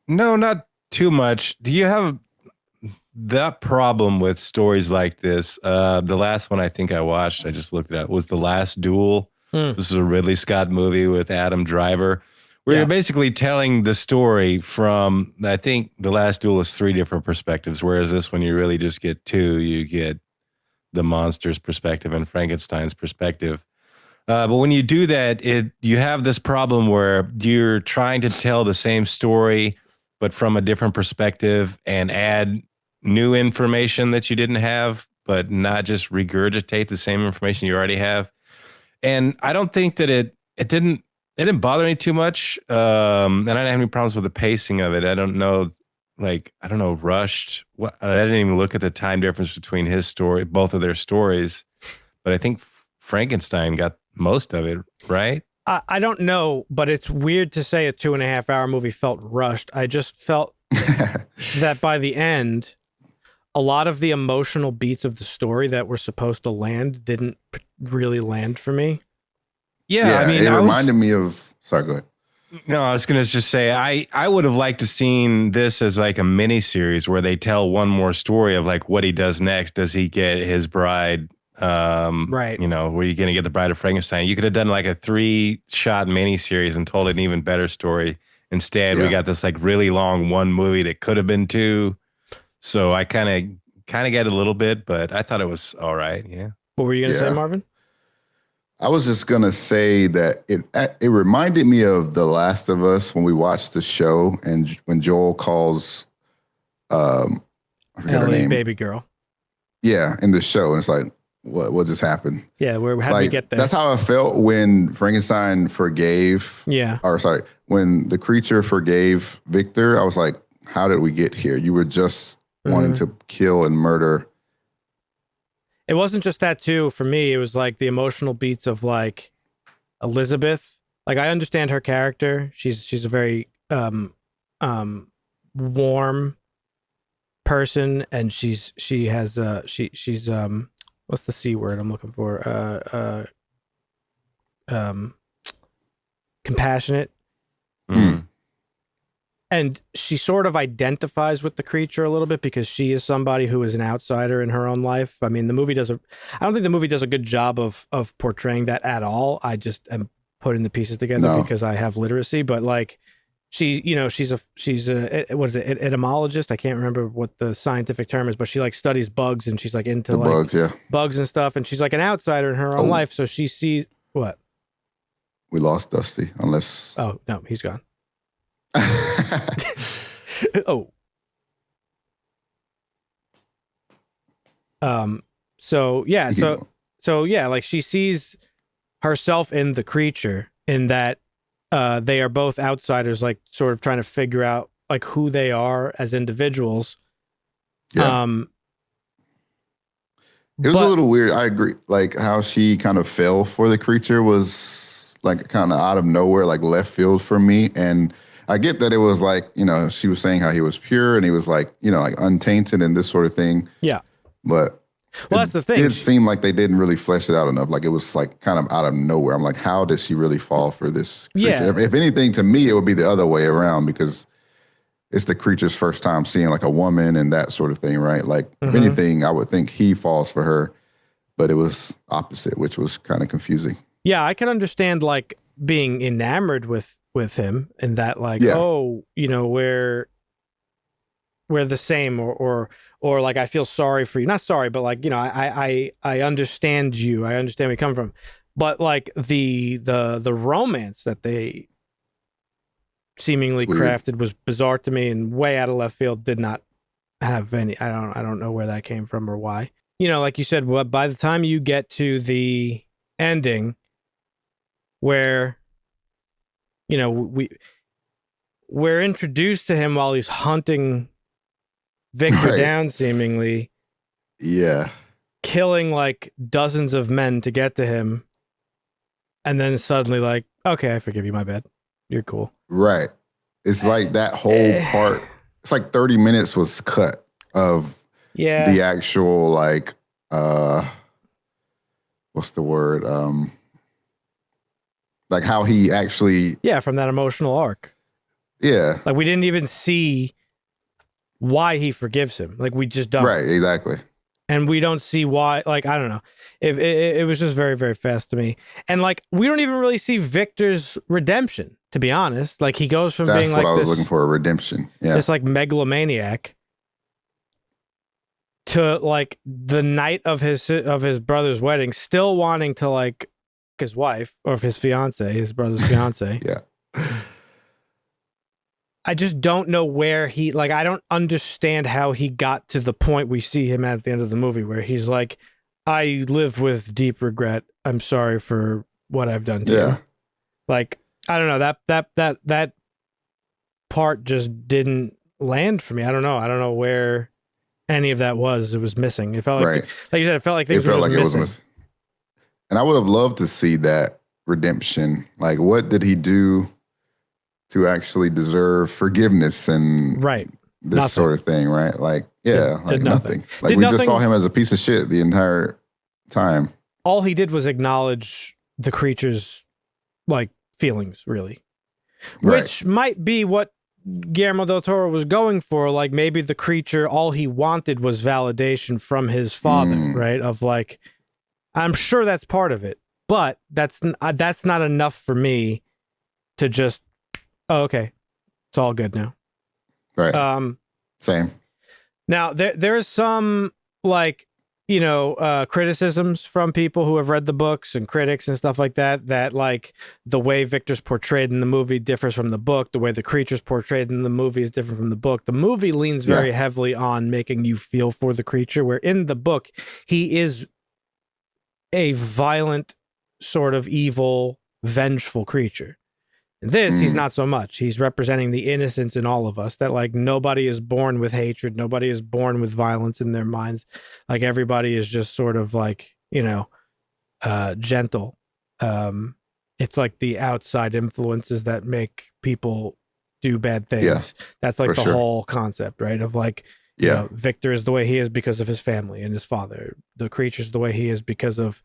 No, not too much. Do you have that problem with stories like this? The last one I think I watched, I just looked it up, was The Last Duel. This is a Ridley Scott movie with Adam Driver, where you're basically telling the story from, I think The Last Duel is 3 different perspectives, whereas this one you really just get 2. You get the monster's perspective and Frankenstein's perspective. But when you do that, you have this problem where you're trying to tell the same story, but from a different perspective, and add new information that you didn't have, but not just regurgitate the same information you already have. And I don't think that it didn't bother me too much. And I didn't have any problems with the pacing of it. I don't know, rushed. I didn't even look at the time difference between his story, both of their stories. But I think Frankenstein got most of it, right? I don't know, but it's weird to say a 2.5 hour movie felt rushed. I just felt that by the end, a lot of the emotional beats of the story that were supposed to land didn't really land for me. Yeah, I mean, it reminded me of. Sorry, go ahead. No, I was gonna just say I would have liked to seen this as like a mini series where they tell one more story of like what he does next. Does he get his bride? Right. You know, were you gonna get the Bride of Frankenstein? You could have done like a 3-shot mini series and told an even better story. Instead, we got this like really long one movie that could have been 2. So I kind of get a little bit, but I thought it was all right. Yeah. What were you gonna say, Marvin? I was just gonna say that it reminded me of The Last of Us when we watched the show and when Joel calls I forget her Ellie, name. baby girl. Yeah, in the show, and it's like, what just happened? Yeah, how did we get there? That's how I felt when Frankenstein forgave. Yeah. Or sorry, when the creature forgave Victor. I was like, how did we get here? You were just wanting to kill and murder. It wasn't just that too. For me, it was like the emotional beats of like Elizabeth. Like I understand her character. She's a very warm person, and she's what's the C word I'm looking for? Compassionate. Mm. And she sort of identifies with the creature a little bit because she is somebody who is an outsider in her own life. I mean, I don't think the movie does a good job of portraying that at all. I just am putting the pieces together because I have literacy, but like she's a what is it, etymologist? I can't remember what the scientific term is, but she like studies bugs and she's like into The like bugs and stuff. And she's like an outsider in her own life. So she sees what? We lost Dusty, unless. Oh, no, he's gone. Oh. So yeah, so yeah, like she sees herself in the creature in that they are both outsiders, like sort of trying to figure out like who they are as individuals. Yeah. It was a little weird. I agree. Like how she kind of fell for the creature was like kind of out of nowhere, like left field for me. And I get that it was like, she was saying how he was pure and he was like, like untainted and this sort of thing. Yeah. But that's the thing. It seemed like they didn't really flesh it out enough. Like it was like kind of out of nowhere. I'm like, how did she really fall for this creature? Yeah. If anything, to me, it would be the other way around because it's the creature's first time seeing like a woman and that sort of thing, right? Like if anything, I would think he falls for her, but it was opposite, which was kind of confusing. Yeah, I can understand like being enamored with him and that like, we're the same or like I feel sorry for you. Not sorry, but like, I understand you. I understand where you come from. But like the romance that they seemingly crafted was bizarre to me and way out of left field. Did not have any. I don't know where that came from or why. Like you said, by the time you get to the ending where we're introduced to him while he's hunting Victor down, seemingly. Yeah. Killing like dozens of men to get to him. And then suddenly like, okay, I forgive you, my bad. You're cool. Right. It's like that whole part. It's like 30 minutes was cut of the actual like what's the word? Like how he actually from that emotional arc. Yeah. Like we didn't even see why he forgives him. Like we just don't. Right, exactly. And we don't see why, like, I don't know. It was just very, very fast to me. And like, we don't even really see Victor's redemption, to be honest. Like he goes from being like what I was looking for, a redemption. Yeah. This like megalomaniac to like the night of his brother's wedding, still wanting to like his wife or his fiance, his brother's fiance. Yeah. I just don't know where I don't understand how he got to the point we see him at the end of the movie where he's like, I live with deep regret. I'm sorry for what I've done to you. Like, I don't know, that part just didn't land for me. I don't know where any of that was. It was missing. It felt like, like you said, it felt like things were just missing. It was missing. And I would have loved to see that redemption. Like, what did he do to actually deserve forgiveness and this Nothing. sort of thing, right? Like, yeah, Did like nothing. nothing. Like Did we just saw nothing- him as a piece of shit the entire time. All he did was acknowledge the creature's like feelings, really, Right. which might be what Guillermo del Toro was going for. Like maybe the creature, all he wanted was validation from his father, right? Of like, I'm sure that's part of it, but that's not enough for me to just, oh, okay, it's all good now. Right. Same. Now there's some like, you know, criticisms from people who have read the books and critics and stuff like that, that like the way Victor's portrayed in the movie differs from the book. The way the creature's portrayed in the movie is different from the book. The movie leans very heavily on making you feel for the creature, where in the book, he is a violent, sort of evil, vengeful creature. In this, he's not so much. He's representing the innocence in all of us, that like nobody is born with hatred. Nobody is born with violence in their minds. Like everybody is just sort of like, you know, gentle. It's like the outside influences that make people do bad things. Yeah, that's like for the sure. whole concept, right? Of like, you know, Victor is the way he is because of his family and his father. The creature's the way he is because of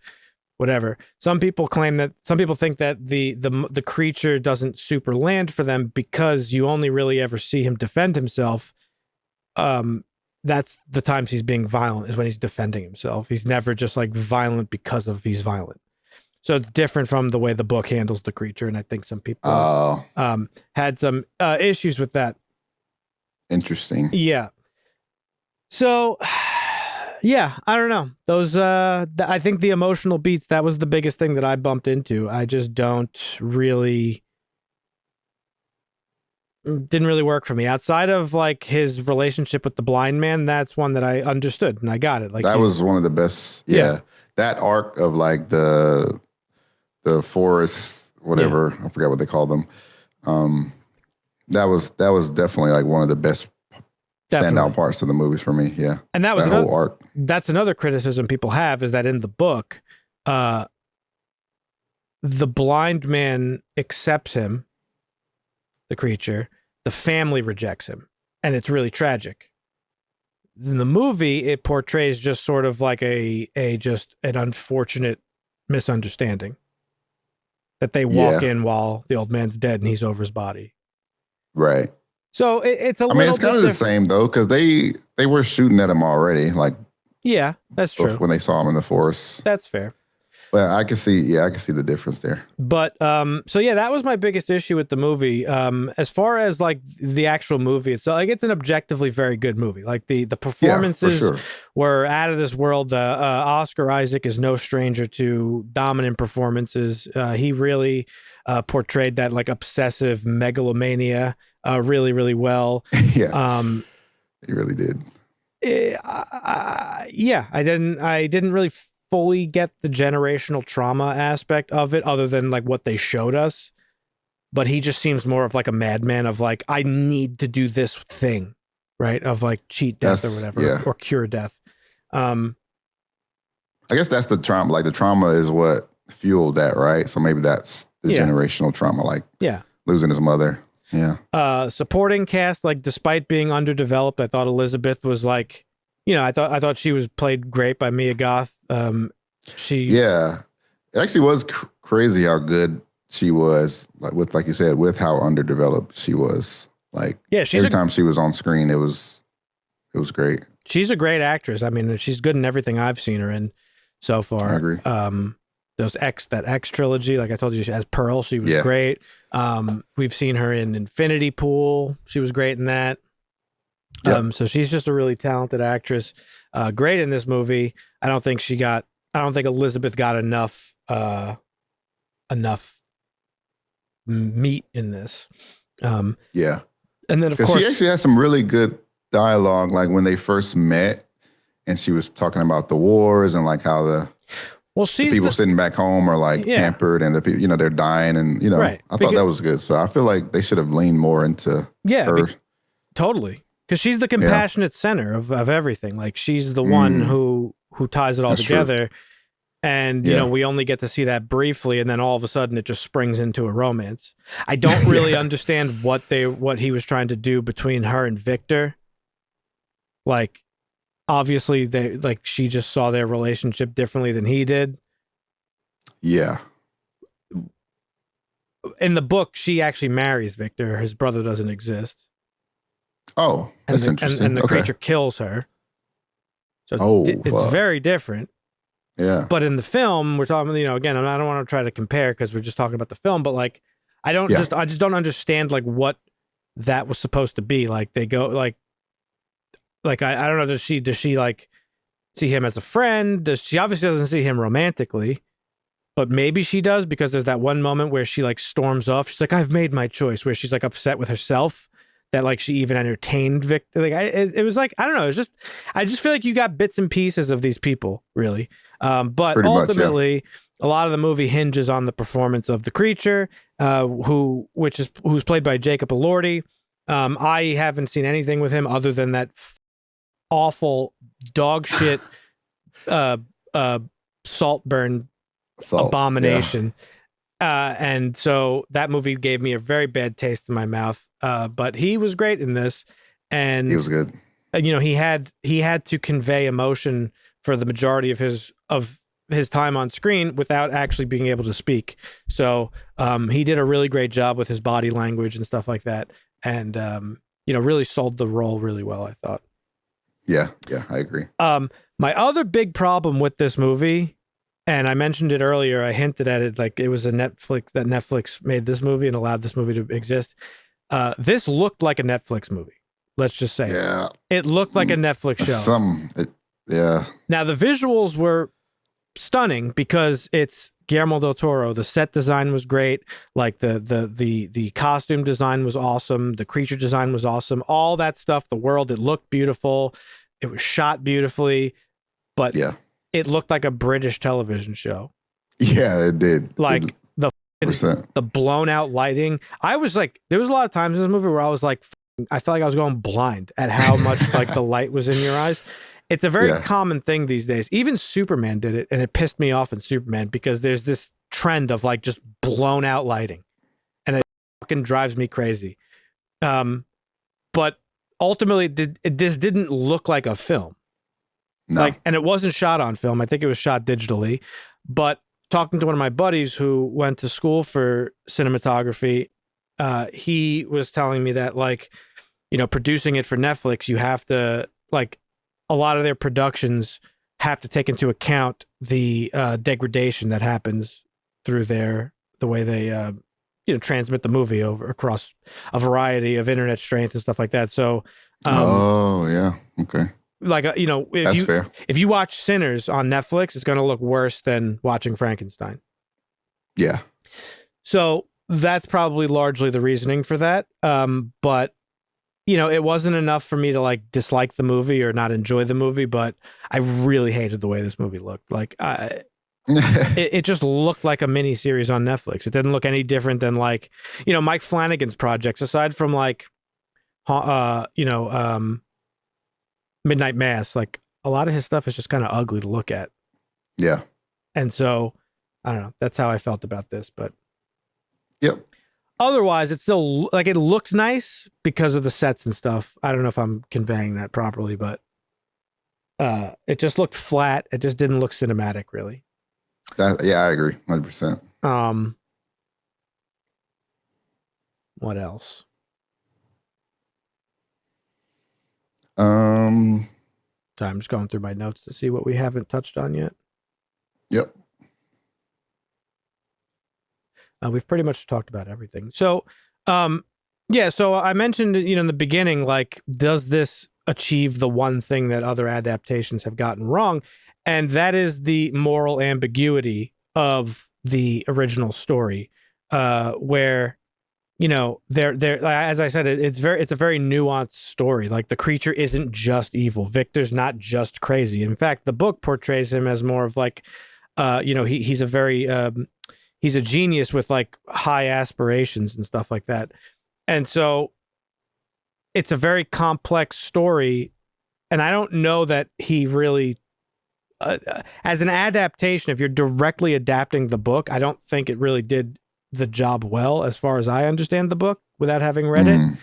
whatever. Some people think that the creature doesn't super land for them because you only really ever see him defend himself. That's the times he's being violent, is when he's defending himself. He's never just like violent because of he's violent. So it's different from the way the book handles the creature, and I think some people had some issues with that. Interesting. Yeah. So, yeah, I don't know. Those, I think the emotional beats, that was the biggest thing that I bumped into. I just didn't really work for me. Outside of like his relationship with the blind man, that's one that I understood and I got it. Like that was one of the best. Yeah. That arc of like the forest, whatever, I forgot what they called them. That was definitely like one of the best standout parts of the movies for me. Yeah. And that was that whole arc. That's another criticism people have, is that in the book, the blind man accepts him, the creature, the family rejects him, and it's really tragic. In the movie, it portrays just sort of like just an unfortunate misunderstanding that they walk in while the old man's dead and he's over his body. Right. So it's I mean, it's kind of the same though, because they were shooting at him already. Like, yeah, that's true. When they saw him in the forest. That's fair. But I can see the difference there. But so yeah, that was my biggest issue with the movie. As far as like the actual movie, it's like it's an objectively very good movie. Like the performances were out of this world. Oscar Isaac is no stranger to dominant performances. He really portrayed that like obsessive megalomania really, really well. Yeah, he really did. I didn't really fully get the generational trauma aspect of it, other than like what they showed us. But he just seems more of like a madman of like, I need to do this thing, right? Of like cheat death or whatever, or cure death. I guess that's the trauma. Like the trauma is what fueled that, right? So maybe that's the generational trauma, like losing his mother. Yeah. Supporting cast, like despite being underdeveloped, I thought Elizabeth was like, you know, I thought she was played great by Mia Goth. It actually was crazy how good she was. Like you said, with how underdeveloped she was. Like every time she was on screen, it was great. She's a great actress. I mean, she's good in everything I've seen her in so far. I agree. That X trilogy, like I told you, as Pearl, she was great. We've seen her in Infinity Pool. She was great in that. Yep. So she's just a really talented actress. Great in this movie. I don't think Elizabeth got enough meat in this. And then of course she actually had some really good dialogue, like when they first met and she was talking about the wars and like how the people sitting back home are like pampered and the people, you know, they're dying and, you know, I thought that was good. So I feel like they should have leaned more into her. Totally. Because she's the compassionate center of everything. Like she's the one who ties it all together. True. And, you know, we only get to see that briefly. And then all of a sudden it just springs into a romance. I don't really understand what he was trying to do between her and Victor. Like, obviously, she just saw their relationship differently than he did. Yeah. In the book, she actually marries Victor. His brother doesn't exist. Oh, that's interesting. And the Okay. creature kills her. So it's fuck. very different. Yeah. But in the film, we're talking, again, I don't want to try to compare because we're just talking about the film, but like, I just don't understand like what that was supposed to be. Like they go like I don't know. Does she like see him as a friend? She obviously doesn't see him romantically, but maybe she does because there's that one moment where she like storms off. She's like, I've made my choice, where she's like upset with herself that like she even entertained Victor. Like it was like, I don't know. It's just, I just feel like you got bits and pieces of these people really. But Pretty much, ultimately a lot of the movie hinges on the performance of the creature, who's played by Jacob Elordi. I haven't seen anything with him other than that awful dog shit, Saltburn abomination. And so that movie gave me a very bad taste in my mouth. But he was great in this, and He was good. he had to convey emotion for the majority of his time on screen without actually being able to speak. So he did a really great job with his body language and stuff like that, and really sold the role really well, I thought. Yeah, I agree. My other big problem with this movie, and I mentioned it earlier, I hinted at it, like it was Netflix made this movie and allowed this movie to exist. This looked like a Netflix movie. Let's just say it looked like a Netflix show. Yeah. Now the visuals were stunning because it's Guillermo del Toro. The set design was great. Like the costume design was awesome. The creature design was awesome. All that stuff, the world, it looked beautiful. It was shot beautifully, but it looked like a British television show. Yeah, it did. Like the blown out lighting. I was like, there was a lot of times in this movie where I was like, I felt like I was going blind at how much like the light was in your eyes. It's a very common thing these days. Even Superman did it, and it pissed me off in Superman because there's this trend of like just blown out lighting, and it fucking drives me crazy. But ultimately, this didn't look like a film. No. And it wasn't shot on film. I think it was shot digitally. But talking to one of my buddies who went to school for cinematography, he was telling me that producing it for Netflix, you have to a lot of their productions have to take into account the degradation that happens through the way they transmit the movie across a variety of internet strength and stuff like that. So okay. That's fair. If you watch Sinners on Netflix, it's going to look worse than watching Frankenstein. Yeah. So that's probably largely the reasoning for that. But it wasn't enough for me to dislike the movie or not enjoy the movie, but I really hated the way this movie looked. It just looked like a mini series on Netflix. It didn't look any different than Mike Flanagan's projects, aside from Midnight Mass. A lot of his stuff is just kind of ugly to look at. Yeah. And so I don't know. That's how I felt about this, but yep. Otherwise, it's still it looked nice because of the sets and stuff. I don't know if I'm conveying that properly, but it just looked flat. It just didn't look cinematic, really. I agree, 100%. What else? So I'm just going through my notes to see what we haven't touched on yet. Yep. We've pretty much talked about everything. So, so I mentioned, in the beginning, does this achieve the one thing that other adaptations have gotten wrong? And that is the moral ambiguity of the original story, where, there, as I said, it's a very nuanced story. The creature isn't just evil. Victor's not just crazy. In fact, the book portrays him as more of he's a very, he's a genius with high aspirations and stuff like that. And so it's a very complex story. And I don't know that he really, as an adaptation, if you're directly adapting the book, I don't think it really did the job well, as far as I understand the book without having read it.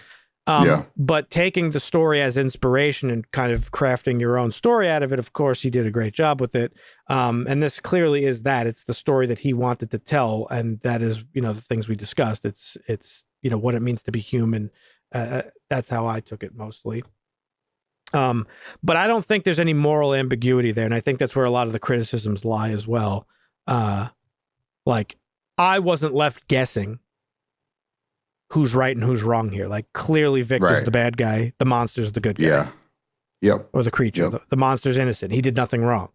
But taking the story as inspiration and kind of crafting your own story out of it, of course, he did a great job with it. And this clearly is that. It's the story that he wanted to tell, and that is, the things we discussed. It's what it means to be human. That's how I took it mostly. But I don't think there's any moral ambiguity there, and I think that's where a lot of the criticisms lie as well. Like, I wasn't left guessing who's right and who's wrong here. Like, clearly Victor's the bad guy, the monster's the good guy. Yeah. Yep. Or the creature. Yep. The monster's innocent. He did nothing wrong.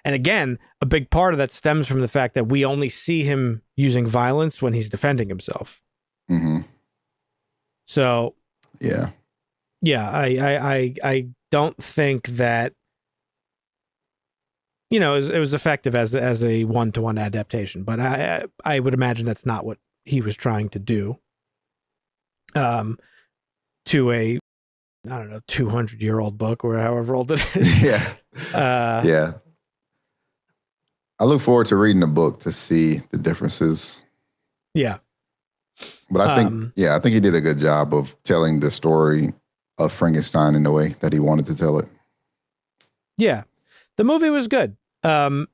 And again, a big part of that stems from the fact that we only see him using violence when he's defending himself. Mm-hmm. So yeah, I don't think that it was effective as a one-to-one adaptation, but I would imagine that's not what he was trying to do. To a 200-year-old book or however old it is. Yeah. Yeah. I look forward to reading the book to see the differences. Yeah. But I think he did a good job of telling the story of Frankenstein in the way that he wanted to tell it. Yeah. The movie was good. Guillermo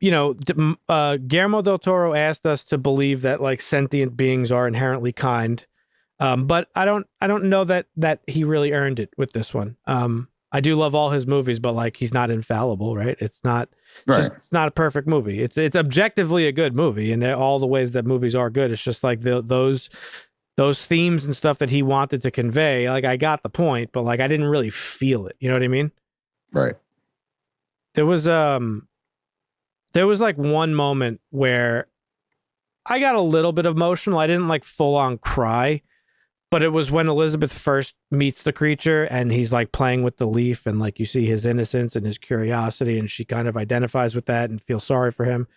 del Toro asked us to believe that like sentient beings are inherently kind. But I don't know that he really earned it with this one. I do love all his movies, but like he's not infallible, right? It's not it's not a perfect movie. It's objectively a good movie in all the ways that movies are good. It's just like those themes and stuff that he wanted to convey. Like I got the point, but like I didn't really feel it. You know what I mean? Right. There was like one moment where I got a little bit emotional. I didn't like full on cry. But it was when Elizabeth first meets the creature and he's like playing with the leaf and like you see his innocence and his curiosity and she kind of identifies with that and feels sorry for him.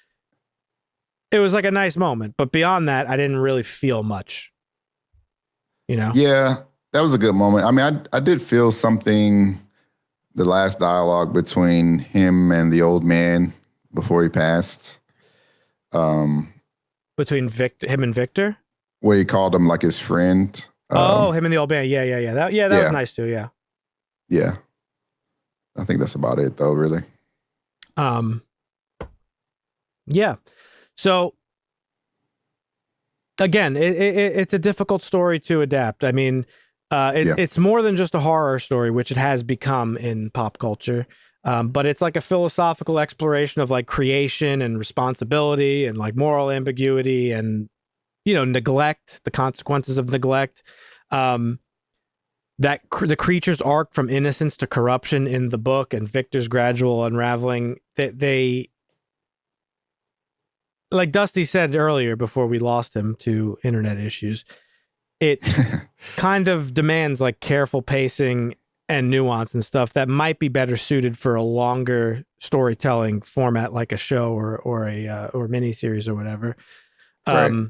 It was like a nice moment, but beyond that, I didn't really feel much. Yeah, that was a good moment. I mean, I did feel something, the last dialogue between him and the old man before he passed. Between him and Victor? Where he called him like his friend. Him and the old man. Yeah. That was nice too. Yeah. Yeah. I think that's about it though, really. Yeah. So again, it's a difficult story to adapt. I mean, it's more than just a horror story, which it has become in pop culture. But it's like a philosophical exploration of like creation and responsibility and like moral ambiguity and neglect, the consequences of neglect, that the creature's arc from innocence to corruption in the book and Victor's gradual unraveling, they like Dusty said earlier before we lost him to internet issues, it kind of demands like careful pacing and nuance and stuff that might be better suited for a longer storytelling format like a show or a mini series or whatever. Right.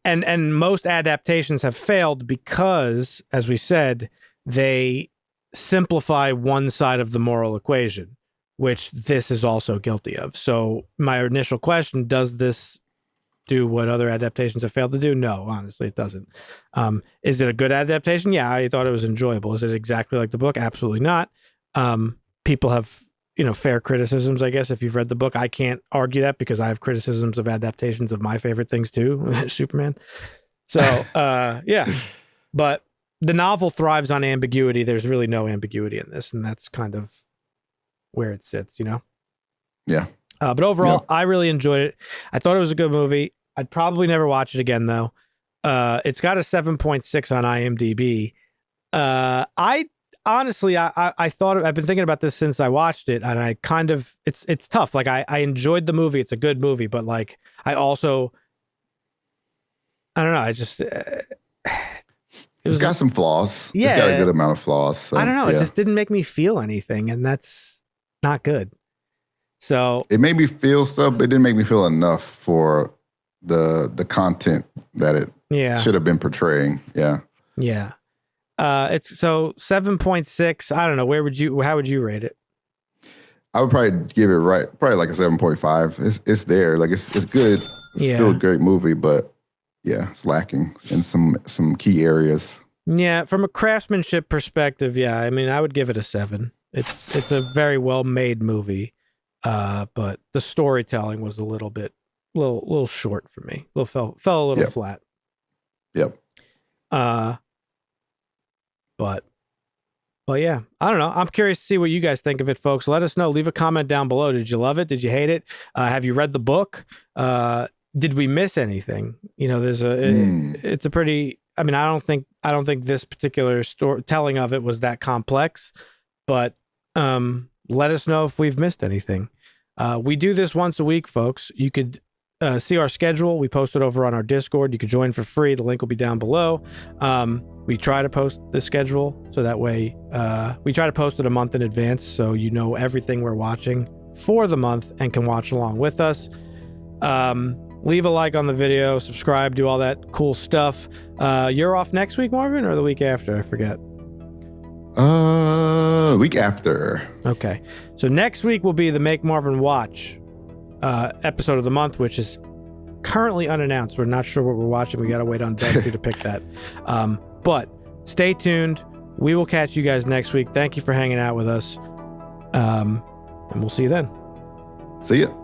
And most adaptations have failed because, as we said, they simplify one side of the moral equation, which this is also guilty of. So my initial question, does this do what other adaptations have failed to do? No, honestly, it doesn't. Is it a good adaptation? Yeah, I thought it was enjoyable. Is it exactly like the book? Absolutely not. People have fair criticisms, I guess. If you've read the book, I can't argue that because I have criticisms of adaptations of my favorite things too, Superman. So, yeah, but the novel thrives on ambiguity. There's really no ambiguity in this, and that's kind of where it sits, Yeah. But overall, I really enjoyed it. I thought it was a good movie. I'd probably never watch it again, though. It's got a 7.6 on IMDb. Honestly, I thought I've been thinking about this since I watched it, and I kind of it's tough. Like I enjoyed the movie; it's a good movie, but like I don't know. I just it's got some flaws. Yeah, it's got a good amount of flaws. So, I don't know. Yeah. It just didn't make me feel anything, and that's not good. So it made me feel stuff, but it didn't make me feel enough for the content that it should have been portraying. Yeah. Yeah. It's so 7.6. I don't know. How would you rate it? I would probably give it probably like a 7.5. It's there. Like it's good. It's still a great movie, but yeah, it's lacking in some key areas. Yeah, from a craftsmanship perspective, yeah, I mean, I would give it a 7. It's a very well made movie, but the storytelling was a little short for me. Fell a little flat. Yep. But yeah, I don't know. I'm curious to see what you guys think of it, folks. Let us know. Leave a comment down below. Did you love it? Did you hate it? Have you read the book? Did we miss anything? You know, it's a pretty. I mean, I don't think this particular telling of it was that complex, but let us know if we've missed anything. We do this once a week, folks. You could see our schedule. We post it over on our Discord. You could join for free. The link will be down below. We try to post the schedule so that way we try to post it a month in advance so you know everything we're watching for the month and can watch along with us. Leave a like on the video, subscribe, do all that cool stuff. You're off next week, Marvin, or the week after? I forget. Week after. Okay. So next week will be the Make Marvin Watch episode of the month, which is currently unannounced. We're not sure what we're watching. We got to wait on Dusty to pick that. But stay tuned. We will catch you guys next week. Thank you for hanging out with us. And we'll see you then. See ya.